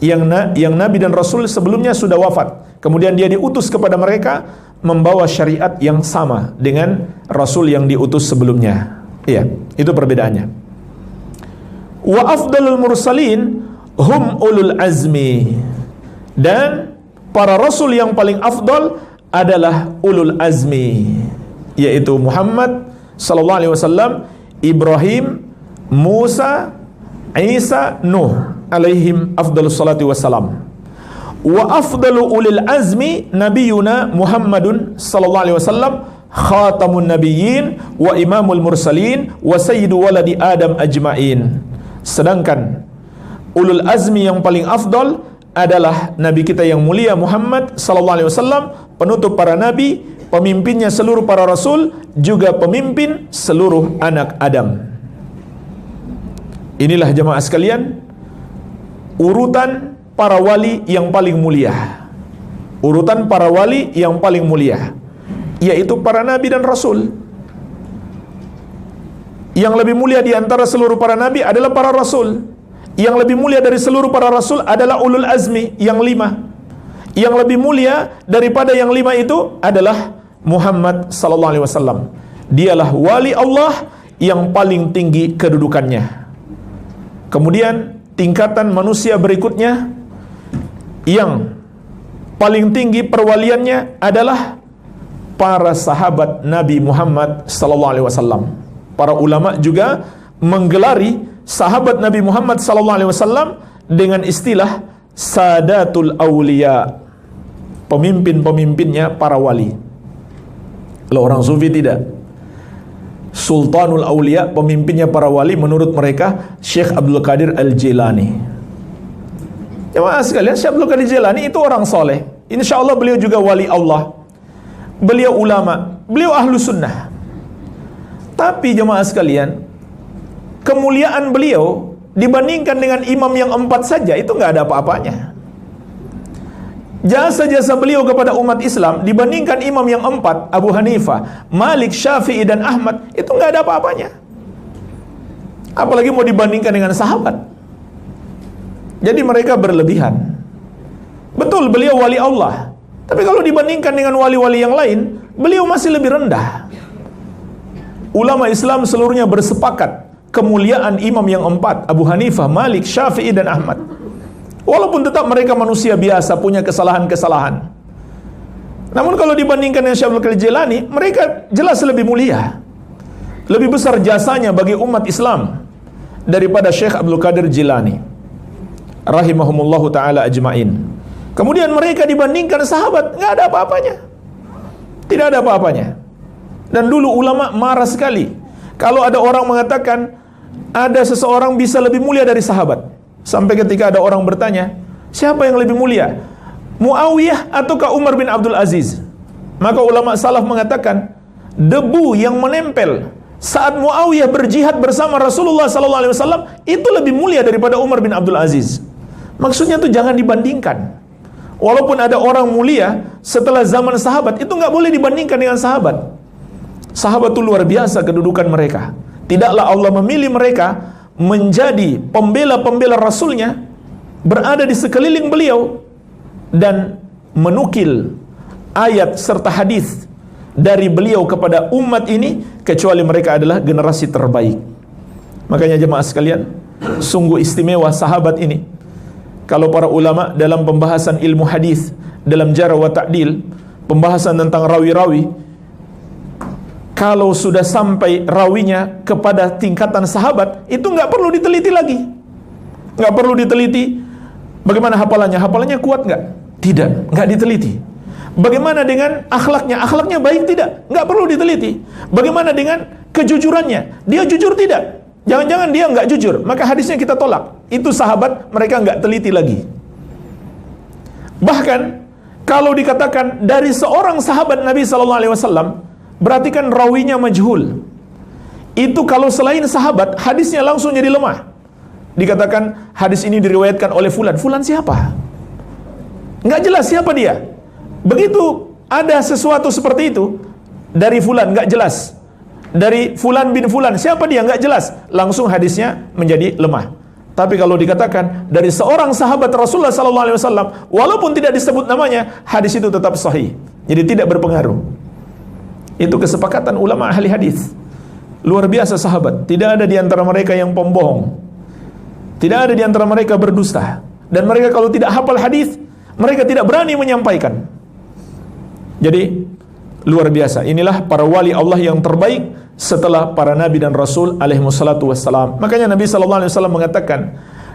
B: Yang nabi dan rasul sebelumnya sudah wafat. Kemudian dia diutus kepada mereka membawa syariat yang sama dengan rasul yang diutus sebelumnya. Iya, itu perbedaannya. Wa afdalul mursalin hum ulul azmi. Dan para rasul yang paling afdal adalah ulul azmi, yaitu Muhammad sallallahu alaihi wasallam, Ibrahim, Musa, Isa, Nuh alaihim afdalus salatu wassalam. Wa afdalu ulil azmi nabiyuna Muhammadun sallallahu alaihi wasallam, khatamun nabiyyin wa imamul mursalin wa sayyidu waladi Adam ajmain. Sedangkan ulul azmi yang paling afdal adalah nabi kita yang mulia Muhammad sallallahu alaihi wasallam, penutup para nabi, pemimpinnya seluruh para rasul, juga pemimpin seluruh anak Adam. Inilah jemaah sekalian urutan para wali yang paling mulia. Urutan para wali yang paling mulia, yaitu para nabi dan rasul. Yang lebih mulia di antara seluruh para nabi adalah para rasul. Yang lebih mulia dari seluruh para rasul adalah ulul azmi yang 5. Yang lebih mulia daripada yang 5 itu adalah Muhammad sallallahu alaihi wasallam. Dialah wali Allah yang paling tinggi kedudukannya. Kemudian tingkatan manusia berikutnya yang paling tinggi perwaliannya adalah para sahabat Nabi Muhammad sallallahu alaihi wasallam. Para ulama juga menggelari sahabat Nabi Muhammad SAW dengan istilah Sadatul Aulia, pemimpin-pemimpinnya para wali. Kalau orang sufi tidak. Sultanul Aulia, pemimpinnya para wali menurut mereka Syekh Abdul Qadir Al-Jilani. Jemaah sekalian, Syekh Abdul Qadir Al-Jilani itu orang soleh. Insya Allah beliau juga wali Allah. Beliau ulama, beliau ahlu sunnah. Tapi jemaah sekalian, kemuliaan beliau dibandingkan dengan imam yang 4 saja, itu nggak ada apa-apanya. Jasa-jasa beliau kepada umat Islam dibandingkan imam yang 4, Abu Hanifah, Malik, Syafi'i, dan Ahmad, itu nggak ada apa-apanya. Apalagi mau dibandingkan dengan sahabat. Jadi mereka berlebihan. Betul, beliau wali Allah, tapi kalau dibandingkan dengan wali-wali yang lain, beliau masih lebih rendah. Ulama Islam seluruhnya bersepakat kemuliaan imam yang 4, Abu Hanifah, Malik, Syafi'i, dan Ahmad. Walaupun tetap mereka manusia biasa, punya kesalahan-kesalahan. Namun kalau dibandingkan dengan Syekh Abdul Qadir Jilani, mereka jelas lebih mulia. Lebih besar jasanya bagi umat Islam daripada Syekh Abdul Qadir Jilani rahimahumullahu ta'ala ajma'in. Kemudian mereka dibandingkan sahabat, nggak ada apa-apanya. Tidak ada apa-apanya. Dan dulu ulama marah sekali kalau ada orang mengatakan ada seseorang bisa lebih mulia dari sahabat. Sampai ketika ada orang bertanya, siapa yang lebih mulia, Muawiyah ataukah Umar bin Abdul Aziz? Maka ulama salaf mengatakan, debu yang menempel saat Muawiyah berjihad bersama Rasulullah SAW itu lebih mulia daripada Umar bin Abdul Aziz. Maksudnya itu jangan dibandingkan. Walaupun ada orang mulia setelah zaman sahabat, itu nggak boleh dibandingkan dengan sahabat. Sahabat itu luar biasa kedudukan mereka. Tidaklah Allah memilih mereka menjadi pembela-pembela Rasulnya, berada di sekeliling beliau, dan menukil ayat serta hadis dari beliau kepada umat ini, kecuali mereka adalah generasi terbaik. Makanya jemaah sekalian, sungguh istimewa sahabat ini. Kalau para ulama dalam pembahasan ilmu hadis, dalam jarh wa ta'dil, pembahasan tentang rawi-rawi, kalau sudah sampai rawinya kepada tingkatan sahabat, itu nggak perlu diteliti lagi. Nggak perlu diteliti bagaimana hafalannya. Hafalannya kuat nggak? Tidak, nggak diteliti. Bagaimana dengan akhlaknya? Akhlaknya baik tidak? Nggak perlu diteliti. Bagaimana dengan kejujurannya? Dia jujur tidak? Jangan-jangan dia nggak jujur, maka hadisnya kita tolak. Itu sahabat, mereka nggak teliti lagi. Bahkan kalau dikatakan dari seorang sahabat Nabi SAW, berarti kan rawinya majhul. Itu kalau selain sahabat, hadisnya langsung jadi lemah. Dikatakan hadis ini diriwayatkan oleh fulan. Fulan siapa? Nggak jelas siapa dia. Begitu ada sesuatu seperti itu dari fulan, nggak jelas. Dari fulan bin fulan, siapa dia? Nggak jelas. Langsung hadisnya menjadi lemah. Tapi kalau dikatakan dari seorang sahabat Rasulullah SAW, walaupun tidak disebut namanya, hadis itu tetap sahih. Jadi tidak berpengaruh. Itu kesepakatan ulama ahli hadis. Luar biasa sahabat. Tidak ada di antara mereka yang pembohong. Tidak ada di antara mereka berdusta. Dan mereka kalau tidak hafal hadis, mereka tidak berani menyampaikan. Jadi luar biasa. Inilah para wali Allah yang terbaik setelah para nabi dan rasul alaihi wassalatu wassalam. Makanya Nabi sallallahu alaihi wasallam mengatakan,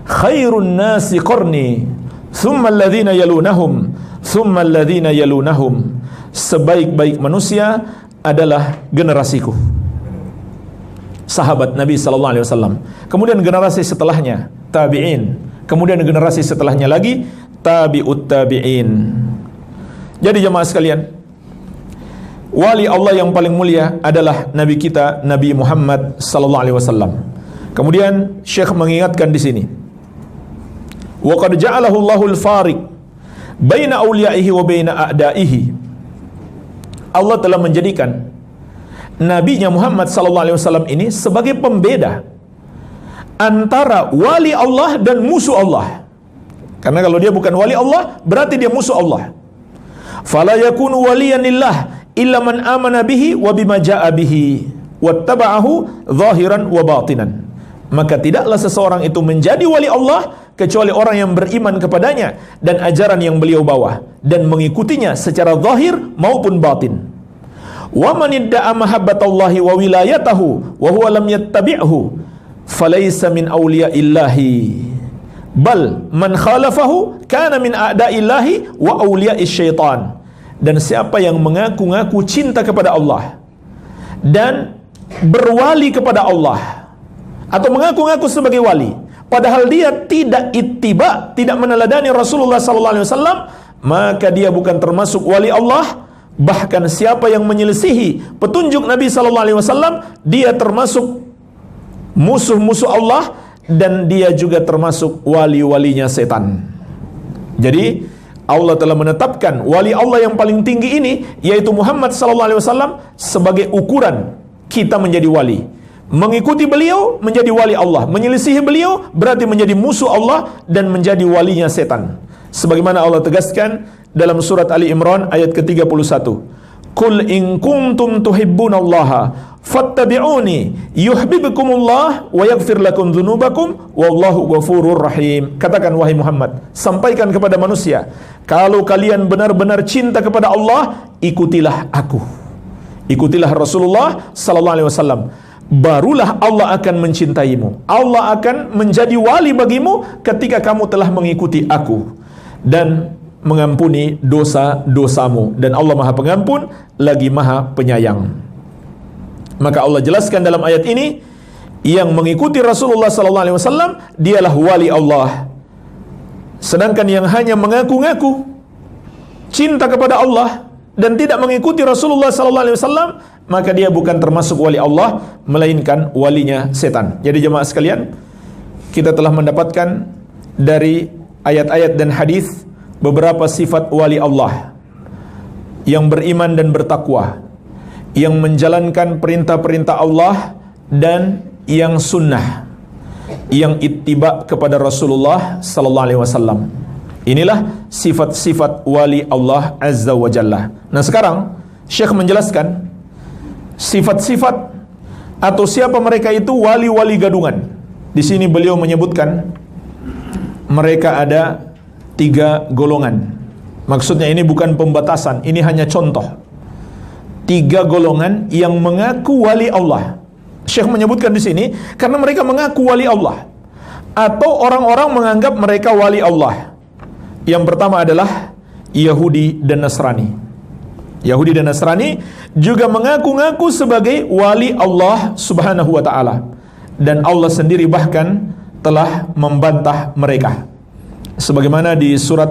B: khairun nasi qarni, thumma alladhina yalunahum, thumma alladhina yalunahum. Sebaik-baik manusia adalah generasiku, sahabat Nabi sallallahu alaihi wasallam. Kemudian generasi setelahnya tabi'in, kemudian generasi setelahnya lagi tabi'ut tabi'in. Jadi jemaah sekalian, wali Allah yang paling mulia adalah Nabi kita, Nabi Muhammad sallallahu alaihi wasallam. Kemudian Syekh mengingatkan di sini, wa qad ja'alahu Allahul fariq baina awliyaihi wa baina a'daihi. Allah telah menjadikan Nabi-Nya Muhammad SAW ini sebagai pembeda antara wali Allah dan musuh Allah. Karena kalau dia bukan wali Allah, berarti dia musuh Allah. Fala yakunu waliyan lillah illa man amana bihi wa bima jaa bihi wattaba'ahu zahiran wa batinan. Maka tidaklah seseorang itu menjadi wali Allah kecuali orang yang beriman kepadanya dan ajaran yang beliau bawa dan mengikutinya secara zahir maupun batin. Wa man idda'a mahabbatallahi wa wilayatahu wa huwa lam yattabi'hu falaysa min awliya'illahi bal man khalafahu kana min a'da'illahi wa awliya'ish syaitan. Dan siapa yang mengaku-ngaku cinta kepada Allah dan berwali kepada Allah atau mengaku-ngaku sebagai wali, padahal dia tidak ittiba, tidak meneladani Rasulullah SAW, maka dia bukan termasuk wali Allah. Bahkan siapa yang menyelisihi petunjuk Nabi SAW, dia termasuk musuh-musuh Allah dan dia juga termasuk wali-walinya setan. Jadi Allah telah menetapkan wali Allah yang paling tinggi ini, yaitu Muhammad SAW, sebagai ukuran kita menjadi wali. Mengikuti beliau menjadi wali Allah, menyelisihi beliau berarti menjadi musuh Allah dan menjadi walinya setan. Sebagaimana Allah tegaskan dalam surat Ali Imran ayat ke-31, Qul in kuntum tuhibbunallaha fattabi'uni yuhibbukumullah wa yaghfir lakum dzunubakum wallahu ghafurur rahim. Katakan wahai Muhammad, sampaikan kepada manusia, kalau kalian benar-benar cinta kepada Allah, ikutilah aku. Ikutilah Rasulullah sallallahu alaihi wasallam. Barulah Allah akan mencintaimu. Allah akan menjadi wali bagimu ketika kamu telah mengikuti aku dan mengampuni dosa-dosamu, dan Allah Maha Pengampun lagi Maha Penyayang. Maka Allah jelaskan dalam ayat ini, yang mengikuti Rasulullah sallallahu alaihi wasallam dialah wali Allah. Sedangkan yang hanya mengaku-ngaku cinta kepada Allah dan tidak mengikuti Rasulullah sallallahu alaihi wasallam, maka dia bukan termasuk wali Allah, melainkan walinya setan. Jadi jemaah sekalian, kita telah mendapatkan dari ayat-ayat dan hadis beberapa sifat wali Allah yang beriman dan bertakwa, yang menjalankan perintah-perintah Allah dan yang sunnah, yang ittiba kepada Rasulullah sallallahu alaihi wasallam. Inilah sifat-sifat wali Allah azza wa jalla. Nah, sekarang Syekh menjelaskan sifat-sifat atau siapa mereka itu wali-wali gadungan. Di sini beliau menyebutkan mereka ada 3 golongan. Maksudnya ini bukan pembatasan, ini hanya contoh. 3 golongan yang mengaku wali Allah. Syekh menyebutkan di sini karena mereka mengaku wali Allah atau orang-orang menganggap mereka wali Allah. Yang pertama adalah Yahudi dan Nasrani. Yahudi dan Nasrani juga mengaku-ngaku sebagai wali Allah Subhanahu wa taala, dan Allah sendiri bahkan telah membantah mereka. Sebagaimana di surat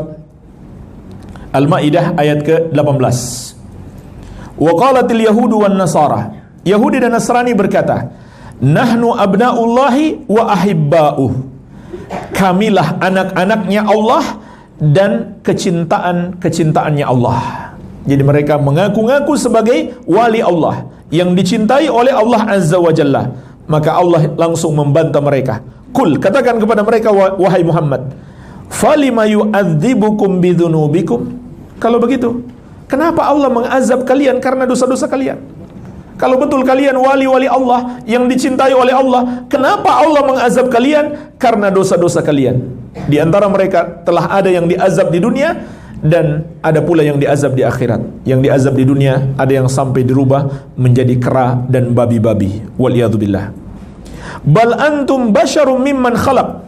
B: Al-Maidah ayat ke-18. Wa qalatil yahudu wan nasara. Yahudi dan Nasrani berkata, "Nahnu abnaullahi wa ahibba'uh." Kamilah anak-anaknya Allah dan kecintaannya Allah. Jadi mereka mengaku-ngaku sebagai wali Allah yang dicintai oleh Allah Azza wa Jalla. Maka Allah langsung membantah mereka. Qul, katakan kepada mereka wahai Muhammad, falima yu'adzibukum bidzunubikum. Kalau begitu, kenapa Allah mengazab kalian karena dosa-dosa kalian? Kalau betul kalian wali-wali Allah yang dicintai oleh Allah, kenapa Allah mengazab kalian karena dosa-dosa kalian? Di antara mereka telah ada yang diazab di dunia dan ada pula yang diazab di akhirat. Yang diazab di dunia ada yang sampai dirubah menjadi kera dan babi-babi. Waliyadzubillah. Bal antum basyarum mimman khalaq.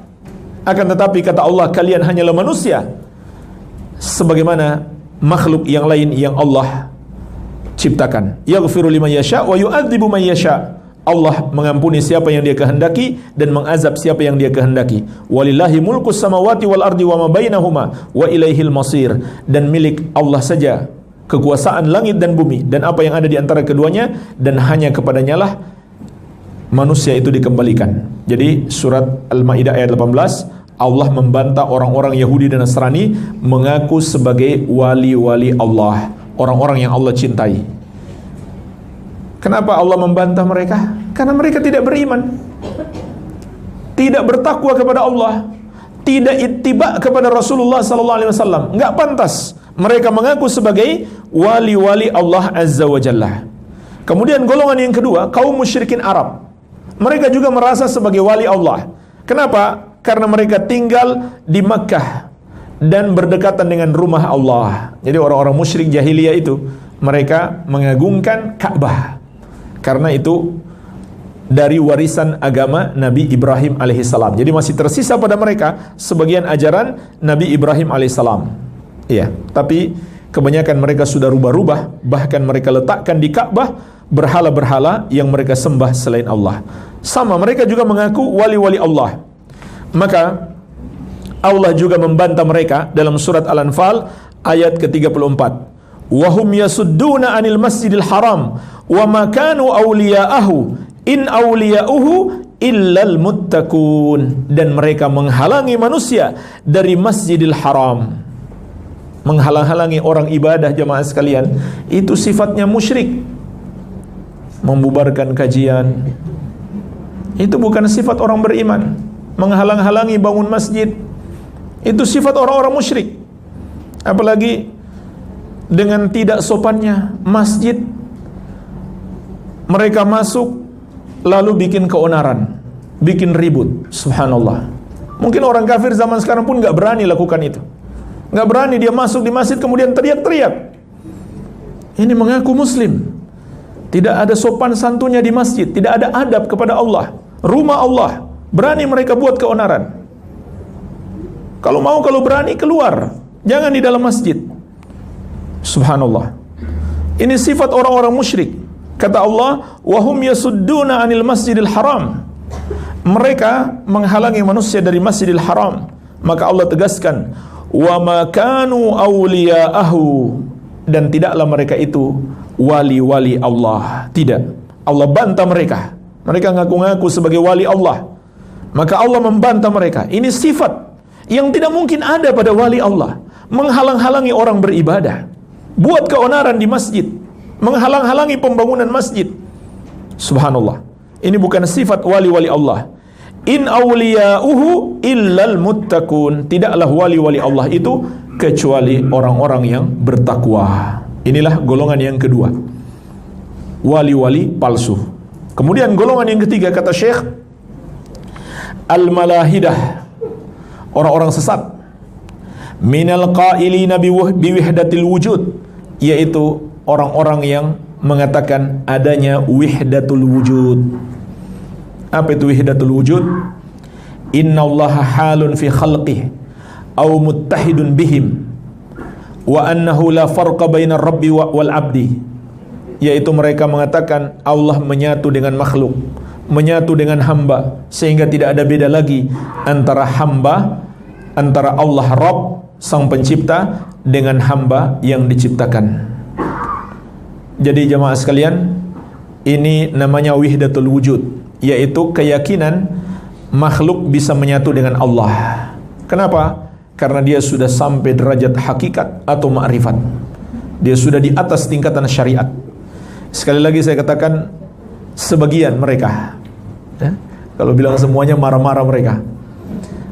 B: Akan tetapi kata Allah, kalian hanyalah manusia sebagaimana makhluk yang lain yang Allah ciptakan. Yaghfiru liman yasha wa yu'adzibu man yasha. Allah mengampuni siapa yang Dia kehendaki dan mengazab siapa yang Dia kehendaki. Walillahi mulkus samawati wal ardi wa ma bainahuma wa ilaihil masir. Dan milik Allah saja kekuasaan langit dan bumi dan apa yang ada di antara keduanya, dan hanya kepadanya lah manusia itu dikembalikan. Jadi surat Al-Maidah ayat 18, Allah membantah orang-orang Yahudi dan Nasrani mengaku sebagai wali-wali Allah, orang-orang yang Allah cintai. Kenapa Allah membantah mereka? Karena mereka tidak beriman, tidak bertakwa kepada Allah, tidak ittiba kepada Rasulullah sallallahu alaihi wasallam. Enggak pantas mereka mengaku sebagai wali-wali Allah Azza wa Jalla. Kemudian golongan yang kedua, kaum musyrikin Arab. Mereka juga merasa sebagai wali Allah. Kenapa? Karena mereka tinggal di Makkah dan berdekatan dengan rumah Allah. Jadi orang-orang musyrik jahiliyah itu, mereka mengagungkan Ka'bah karena itu dari warisan agama Nabi Ibrahim alaihissalam. Jadi masih tersisa pada mereka sebagian ajaran Nabi Ibrahim alaihissalam. Iya, tapi kebanyakan mereka sudah rubah-rubah. Bahkan mereka letakkan di Ka'bah berhala-berhala yang mereka sembah selain Allah. Sama, mereka juga mengaku wali-wali Allah. Maka Allah juga membantah mereka dalam surat Al-Anfal ayat ke-34. Wahum yasudduna anil masjidil haram wa ma kanu awliya'ahu in awliya'uhu illal muttaqun, dan mereka menghalangi manusia dari Masjidil Haram. Menghalang-halangi orang ibadah, jamaah sekalian, itu sifatnya musyrik. Membubarkan kajian, itu bukan sifat orang beriman. Menghalang-halangi bangun masjid, itu sifat orang-orang musyrik. Apalagi dengan tidak sopannya masjid, mereka masuk lalu bikin keonaran, bikin ribut. Subhanallah. Mungkin orang kafir zaman sekarang pun gak berani lakukan itu. Gak berani dia masuk di masjid kemudian teriak-teriak. Ini mengaku muslim, tidak ada sopan santunnya di masjid, tidak ada adab kepada Allah, rumah Allah, berani mereka buat keonaran. Kalau berani keluar, jangan di dalam masjid. Subhanallah. Ini sifat orang-orang musyrik. Kata Allah, wahum yasudduna 'anil masjidil haram. Mereka menghalangi manusia dari Masjidil Haram. Maka Allah tegaskan, wa ma kanu awliya'ahu, dan tidaklah mereka itu wali-wali Allah. Tidak. Allah bantah mereka. Mereka ngaku-ngaku sebagai wali Allah. Maka Allah membantah mereka. Ini sifat yang tidak mungkin ada pada wali Allah. Menghalang-halangi orang beribadah, buat keonaran di masjid, menghalang-halangi pembangunan masjid. Subhanallah. Ini bukan sifat wali-wali Allah. In awliya'uhu illal muttaqun. Tidaklah wali-wali Allah itu kecuali orang-orang yang bertakwa. Inilah golongan yang kedua, wali-wali palsu. Kemudian golongan yang ketiga, kata Syekh, al-malahidah, orang-orang sesat. Minal qailina biwihdatil wujud, yaitu orang-orang yang mengatakan adanya wihdatul wujud. Apa itu wihdatul wujud? Innallaha halun fi khalqih aw muttahidun bihim wa annahu la farqa bainar rabbi wal abdi, yaitu mereka mengatakan Allah menyatu dengan makhluk, menyatu dengan hamba, sehingga tidak ada beda lagi antara hamba, antara Allah Rabb sang pencipta dengan hamba yang diciptakan. Jadi jamaah sekalian, ini namanya wihdatul wujud, yaitu keyakinan makhluk bisa menyatu dengan Allah. Kenapa? Karena dia sudah sampai derajat hakikat atau ma'rifat. Dia sudah di atas tingkatan syariat. Sekali lagi saya katakan, sebagian mereka, ya, kalau bilang semuanya marah-marah mereka.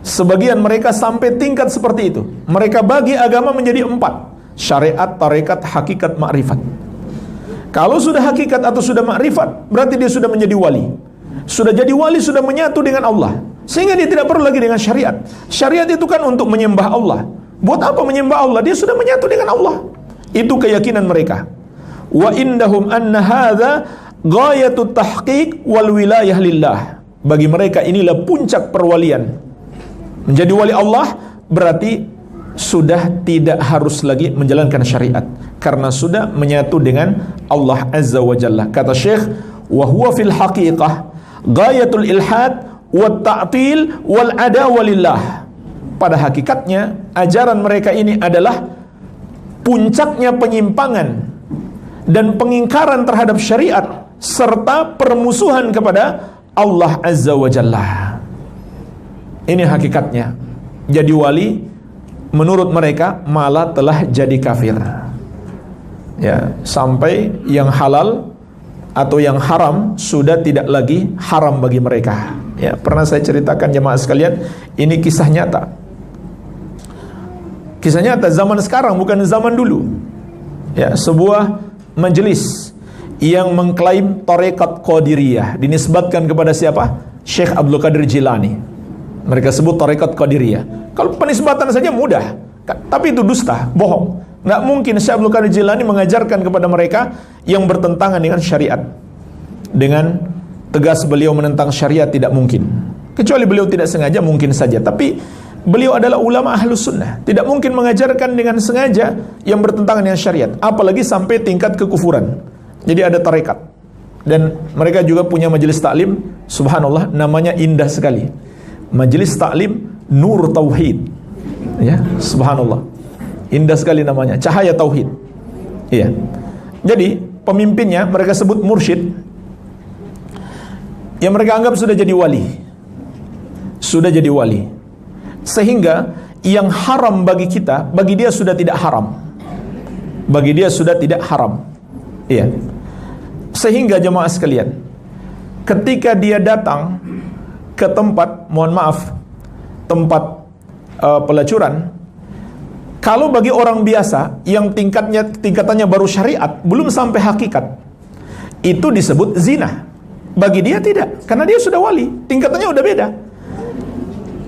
B: Sebagian mereka sampai tingkat seperti itu. Mereka bagi agama menjadi 4: syariat, tarekat, hakikat, ma'rifat. Kalau sudah hakikat atau sudah ma'rifat, berarti dia sudah menjadi wali. Sudah jadi wali, sudah menyatu dengan Allah, sehingga dia tidak perlu lagi dengan syariat. Syariat itu kan untuk menyembah Allah. Buat apa menyembah Allah? Dia sudah menyatu dengan Allah. Itu keyakinan mereka. Wa indahum anna hadza ghayatut tahqiq wal wilayah lillah. Bagi mereka inilah puncak perwalian. Menjadi wali Allah berarti sudah tidak harus lagi menjalankan syariat, karena sudah menyatu dengan Allah Azza wa Jalla. Kata Syekh, wa huwa fil haqiqah ghayatul ilhad wat ta'til wal adawa lillah. Pada hakikatnya ajaran mereka ini adalah puncaknya penyimpangan dan pengingkaran terhadap syariat serta permusuhan kepada Allah Azza wa Jalla. Ini hakikatnya. Jadi wali menurut mereka malah telah jadi kafir. Ya, sampai yang halal atau yang haram sudah tidak lagi haram bagi mereka. Ya, pernah saya ceritakan jemaah sekalian, ini kisah nyata. Kisah nyata zaman sekarang, bukan zaman dulu. Ya, sebuah majelis yang mengklaim tarekat Qadiriyah dinisbatkan kepada siapa? Syekh Abdul Qadir Jilani. Mereka sebut tarekat Qadiriyah. Kalau penisbatan saja mudah, tapi itu dusta, bohong. Nggak mungkin Syekh Abdul Qadir Jilani mengajarkan kepada mereka yang bertentangan dengan syariat. Dengan tegas beliau menentang syariat tidak mungkin. Kecuali beliau tidak sengaja, mungkin saja. Tapi beliau adalah ulama ahlus sunnah, tidak mungkin mengajarkan dengan sengaja yang bertentangan dengan syariat, apalagi sampai tingkat kekufuran. Jadi ada tarekat. Dan mereka juga punya majelis taklim, subhanallah, namanya indah sekali. Majelis taklim Nur Tauhid. Ya, subhanallah. Indah sekali namanya, cahaya tauhid. Iya. Jadi pemimpinnya mereka sebut mursyid. yang mereka anggap sudah jadi wali. Sudah jadi wali. Sehingga yang haram bagi kita, bagi dia sudah tidak haram. Bagi dia sudah tidak haram. Iya. Sehingga jemaah sekalian, ketika dia datang ke tempat, mohon maaf, tempat pelacuran, kalau bagi orang biasa yang tingkatannya baru syariat, belum sampai hakikat, itu disebut zina. Bagi dia tidak, karena dia sudah wali, tingkatannya udah beda.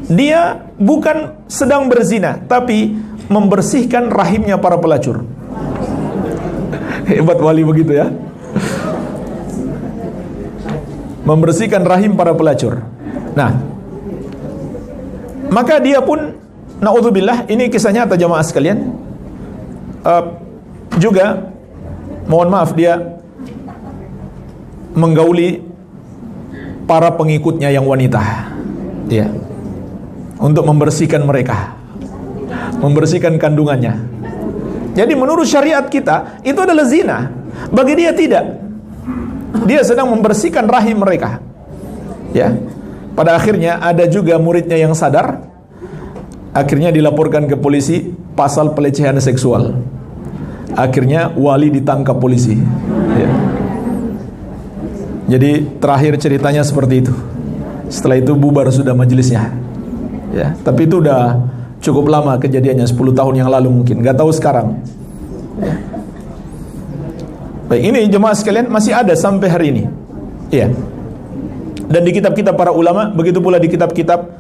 B: Dia bukan sedang berzina, tapi membersihkan rahimnya para pelacur. Hebat wali begitu ya. Membersihkan rahim para pelacur. Nah, maka dia pun, naudzubillah, ini kisahnya nyata jamaah sekalian. Juga, mohon maaf, dia menggauli para pengikutnya yang wanita, ya, untuk membersihkan mereka, membersihkan kandungannya. Jadi menurut syariat kita itu adalah zina. Bagi dia tidak. Dia sedang membersihkan rahim mereka. Ya. Pada akhirnya ada juga muridnya yang sadar. Akhirnya dilaporkan ke polisi pasal pelecehan seksual. Akhirnya wali ditangkap polisi. Ya. Jadi terakhir ceritanya seperti itu. Setelah itu bubar sudah majelisnya. Ya, tapi itu udah cukup lama kejadiannya, 10 tahun yang lalu mungkin, nggak tahu sekarang. Ya. Baik, ini jemaah sekalian masih ada sampai hari ini. Iya. Dan di kitab-kitab para ulama, begitu pula di kitab-kitab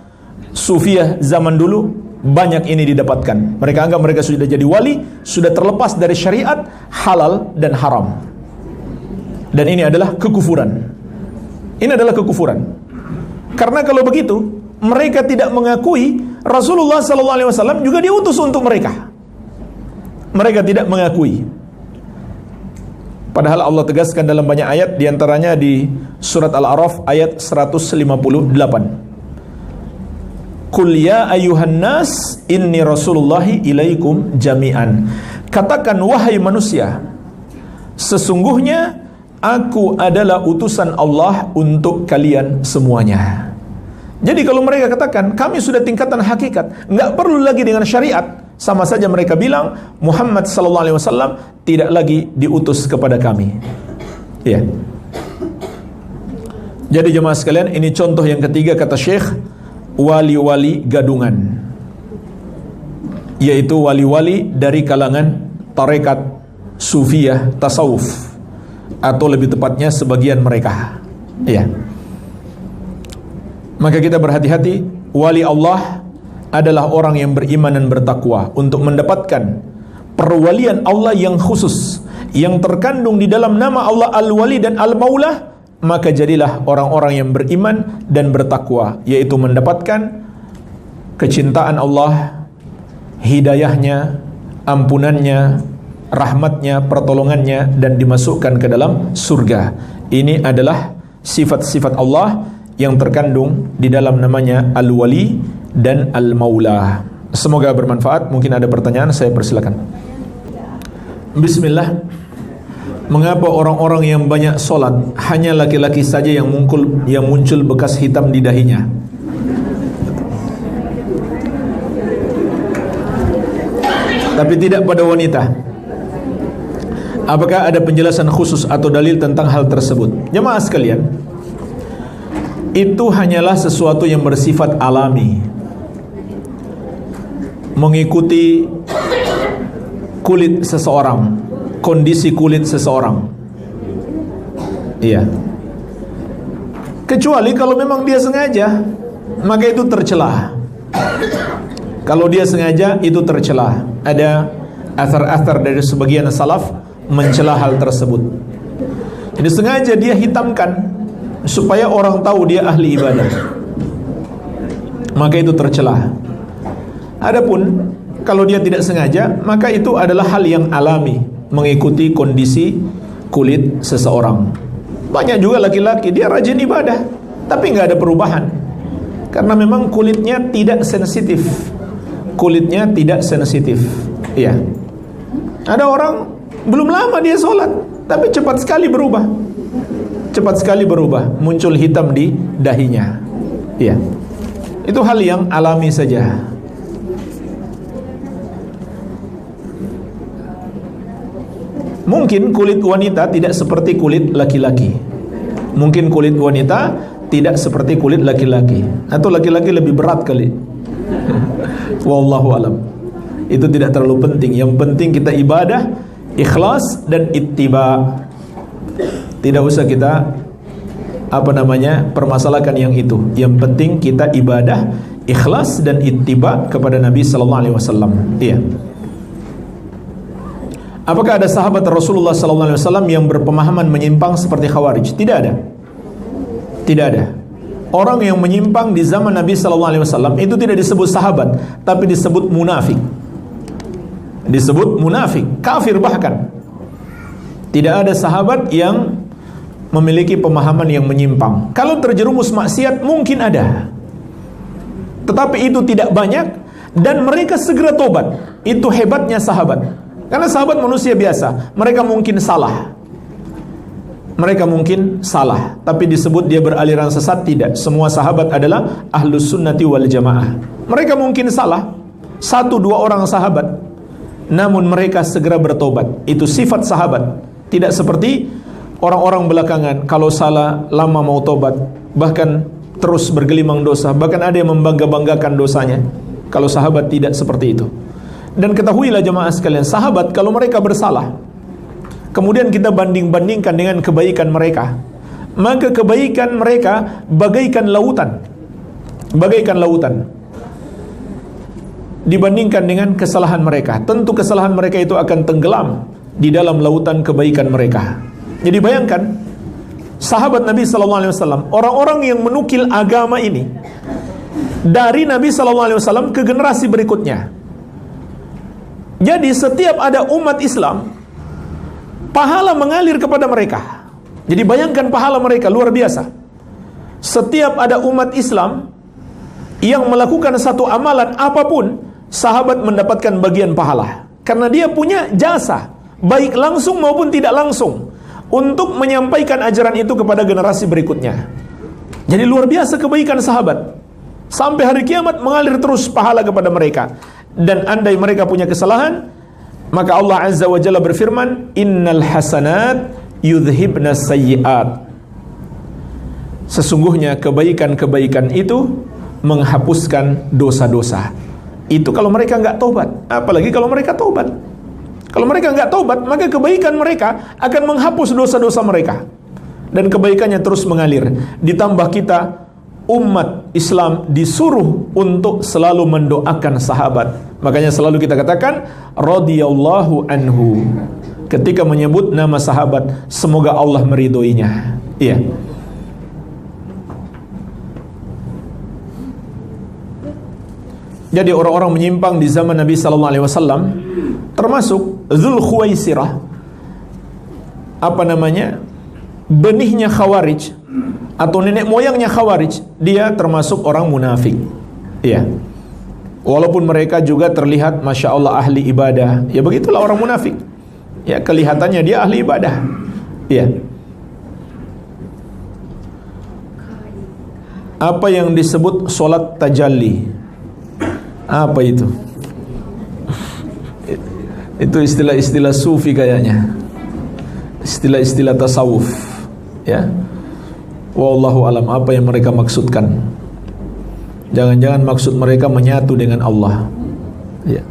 B: Sufiyah zaman dulu, banyak ini didapatkan. Mereka anggap mereka sudah jadi wali, sudah terlepas dari syariat halal dan haram. Dan ini adalah kekufuran. Ini adalah kekufuran. Karena kalau begitu, mereka tidak mengakui Rasulullah SAW juga diutus untuk mereka. Mereka tidak mengakui. Padahal Allah tegaskan dalam banyak ayat, diantaranya di surat Al-A'raf ayat 158. Qul ya ayuhan nas inni rasulullahi ilaikum jami'an. Katakan wahai manusia, sesungguhnya aku adalah utusan Allah untuk kalian semuanya. Jadi kalau mereka katakan kami sudah tingkatan hakikat, nggak perlu lagi dengan syariat, sama saja mereka bilang Muhammad SAW tidak lagi diutus kepada kami. Ya. Jadi jemaah sekalian, ini contoh yang ketiga kata Syekh, wali-wali gadungan, yaitu wali-wali dari kalangan tarekat sufiyah tasawuf, atau lebih tepatnya sebagian mereka. Ya. Maka kita berhati-hati. Wali Allah adalah orang yang beriman dan bertakwa untuk mendapatkan perwalian Allah yang khusus, yang terkandung di dalam nama Allah Al-Wali dan Al-Maulah. Maka jadilah orang-orang yang beriman dan bertakwa, yaitu mendapatkan kecintaan Allah, hidayahnya, ampunannya, rahmatnya, pertolongannya, dan dimasukkan ke dalam surga. Ini adalah sifat-sifat Allah yang terkandung di dalam namanya Al-Wali dan Al-Maula. Semoga bermanfaat. Mungkin ada pertanyaan, saya persilakan. Bismillah. Mengapa orang-orang yang banyak sholat hanya laki-laki saja yang muncul bekas hitam di dahinya? Tapi tidak pada wanita. Apakah ada penjelasan khusus atau dalil tentang hal tersebut? Jemaah sekalian, itu hanyalah sesuatu yang bersifat alami, mengikuti kulit seseorang, kondisi kulit seseorang. Iya. Kecuali kalau memang dia sengaja, maka itu tercela. Kalau dia sengaja, itu tercela. Ada athar-athar dari sebagian salaf mencela hal tersebut. Jadi sengaja dia hitamkan supaya orang tahu dia ahli ibadah, maka itu tercela. Adapun kalau dia tidak sengaja, maka itu adalah hal yang alami, mengikuti kondisi kulit seseorang. Banyak juga laki-laki dia rajin ibadah, tapi nggak ada perubahan, karena memang kulitnya tidak sensitif. Kulitnya tidak sensitif. Iya. Ada orang belum lama dia sholat, tapi cepat sekali berubah. cepat sekali berubah, muncul hitam di dahinya. Iya. Itu hal yang alami saja. Mungkin kulit wanita tidak seperti kulit laki-laki. Mungkin kulit wanita tidak seperti kulit laki-laki, atau laki-laki lebih berat kali. Wallahu alam. Itu tidak terlalu penting. Yang penting kita ibadah, ikhlas dan ittiba. Tidak usah kita permasalahkan yang itu. Yang penting kita ibadah, ikhlas dan ittiba kepada Nabi sallallahu alaihi wasallam. Iya. Apakah ada sahabat Rasulullah sallallahu alaihi wasallam yang berpemahaman menyimpang seperti Khawarij? Tidak ada. Tidak ada. Orang yang menyimpang di zaman Nabi sallallahu alaihi wasallam itu tidak disebut sahabat, tapi disebut munafik. Disebut munafik, kafir bahkan. Tidak ada sahabat yang memiliki pemahaman yang menyimpang. Kalau terjerumus maksiat mungkin ada, tetapi itu tidak banyak dan mereka segera tobat. Itu hebatnya sahabat. Karena sahabat manusia biasa, mereka mungkin salah. Mereka mungkin salah, tapi disebut dia beraliran sesat, tidak. Semua sahabat adalah ahlus sunnati wal jamaah. Mereka mungkin salah, 1-2 orang sahabat, namun mereka segera bertobat. Itu sifat sahabat. Tidak seperti orang-orang belakangan, kalau salah lama mau tobat, bahkan terus bergelimang dosa, bahkan ada yang membangga-banggakan dosanya. Kalau sahabat tidak seperti itu. Dan ketahuilah jemaah sekalian, sahabat kalau mereka bersalah, kemudian kita banding-bandingkan dengan kebaikan mereka, maka kebaikan mereka bagaikan lautan. Bagaikan lautan dibandingkan dengan kesalahan mereka. Tentu kesalahan mereka itu akan tenggelam di dalam lautan kebaikan mereka. Jadi bayangkan, sahabat Nabi SAW, orang-orang yang menukil agama ini dari Nabi SAW ke generasi berikutnya. Jadi setiap ada umat Islam, pahala mengalir kepada mereka. Jadi bayangkan pahala mereka luar biasa. Setiap ada umat Islam yang melakukan satu amalan apapun, sahabat mendapatkan bagian pahala. Karena dia punya jasa, baik langsung maupun tidak langsung, untuk menyampaikan ajaran itu kepada generasi berikutnya. Jadi luar biasa kebaikan sahabat. Sampai hari kiamat mengalir terus pahala kepada mereka. Dan andai mereka punya kesalahan, maka Allah Azza wa Jalla berfirman, innal hasanat yudhibna sayyiat. Sesungguhnya kebaikan-kebaikan itu menghapuskan dosa-dosa. Itu kalau mereka enggak tobat. Apalagi kalau mereka tobat. Kalau mereka enggak tobat, maka kebaikan mereka akan menghapus dosa-dosa mereka. Dan kebaikannya terus mengalir. Ditambah kita umat Islam disuruh untuk selalu mendoakan sahabat. Makanya selalu kita katakan radhiyallahu anhu. Ketika menyebut nama sahabat, semoga Allah meridhoinya. Iya. Jadi orang-orang menyimpang di zaman Nabi sallallahu alaihi wasallam termasuk Dzul Khuwaisirah, benihnya Khawarij atau nenek moyangnya Khawarij, dia termasuk orang munafik. Iya. Walaupun mereka juga terlihat Masya Allah ahli ibadah, ya begitulah orang munafik. Ya kelihatannya dia ahli ibadah. Iya. Apa yang disebut solat tajalli? Apa itu? Itu istilah-istilah sufi kayaknya. Istilah-istilah tasawuf. Ya. Wallahu alam apa yang mereka maksudkan. Jangan-jangan maksud mereka menyatu dengan Allah. Ya.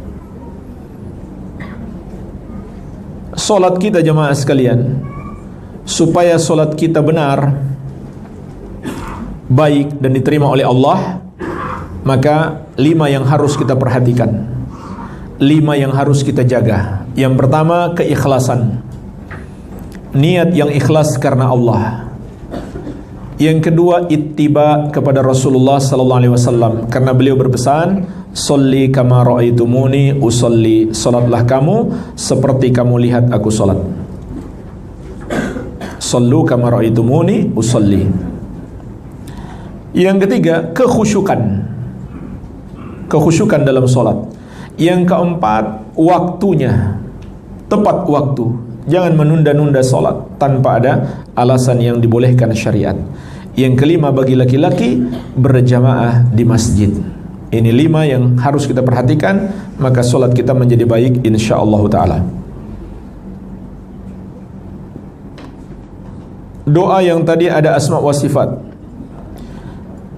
B: Solat kita jemaah sekalian, supaya solat kita benar, baik dan diterima oleh Allah, maka 5 yang harus kita perhatikan, 5 yang harus kita jaga. Yang pertama, keikhlasan. Niat yang ikhlas karena Allah. Yang kedua, ittiba kepada Rasulullah sallallahu alaihi wasallam, karena beliau berpesan, "Sholli kama ra'aitumuni usolli." Salatlah kamu seperti kamu lihat aku salat. Shollu kama ra'aitumuni usolli. Yang ketiga, kekhusyukan. Kekhusyukan dalam salat. Yang keempat, waktunya. Tepat waktu. Jangan menunda-nunda salat tanpa ada alasan yang dibolehkan syariat. Yang kelima, bagi laki-laki berjamaah di masjid. Ini 5 yang harus kita perhatikan, maka solat kita menjadi baik insyaallah ta'ala. Doa yang tadi ada asma wa sifat.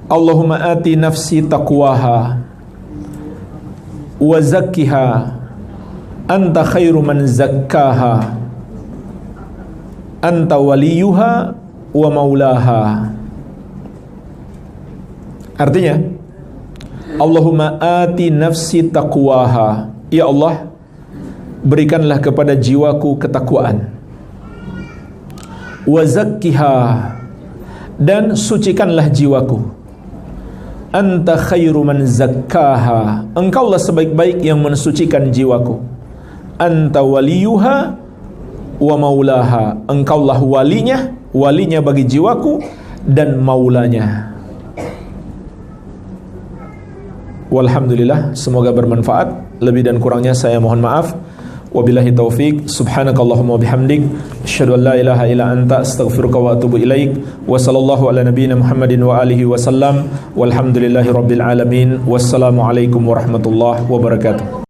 B: Allahumma ati nafsi taqwaha wa zakkiha anta khairu man zakkaha anta waliyuha wa maulaha. Artinya, Allahumma ati nafsi taqwaha, ya Allah, berikanlah kepada jiwaku ketakwaan, wa zakkiha, dan sucikanlah jiwaku, anta khairu man zakkaha, engkaulah sebaik-baik yang mensucikan jiwaku, anta waliyuha wa maulaha, engkaulah walinya bagi jiwaku dan maulanya. Walhamdulillah, semoga bermanfaat. Lebih dan kurangnya saya mohon maaf. Wabillahi taufik. Subhanakallahumma bihamdik, asyhadu an la ilaha illa anta, astaghfiruka wa atubu ilaik. Wa sallallahu ala nabiyyina Muhammadin wa alihi wasallam. Walhamdulillahi rabbil alamin. Wassalamu alaikum warahmatullahi wabarakatuh.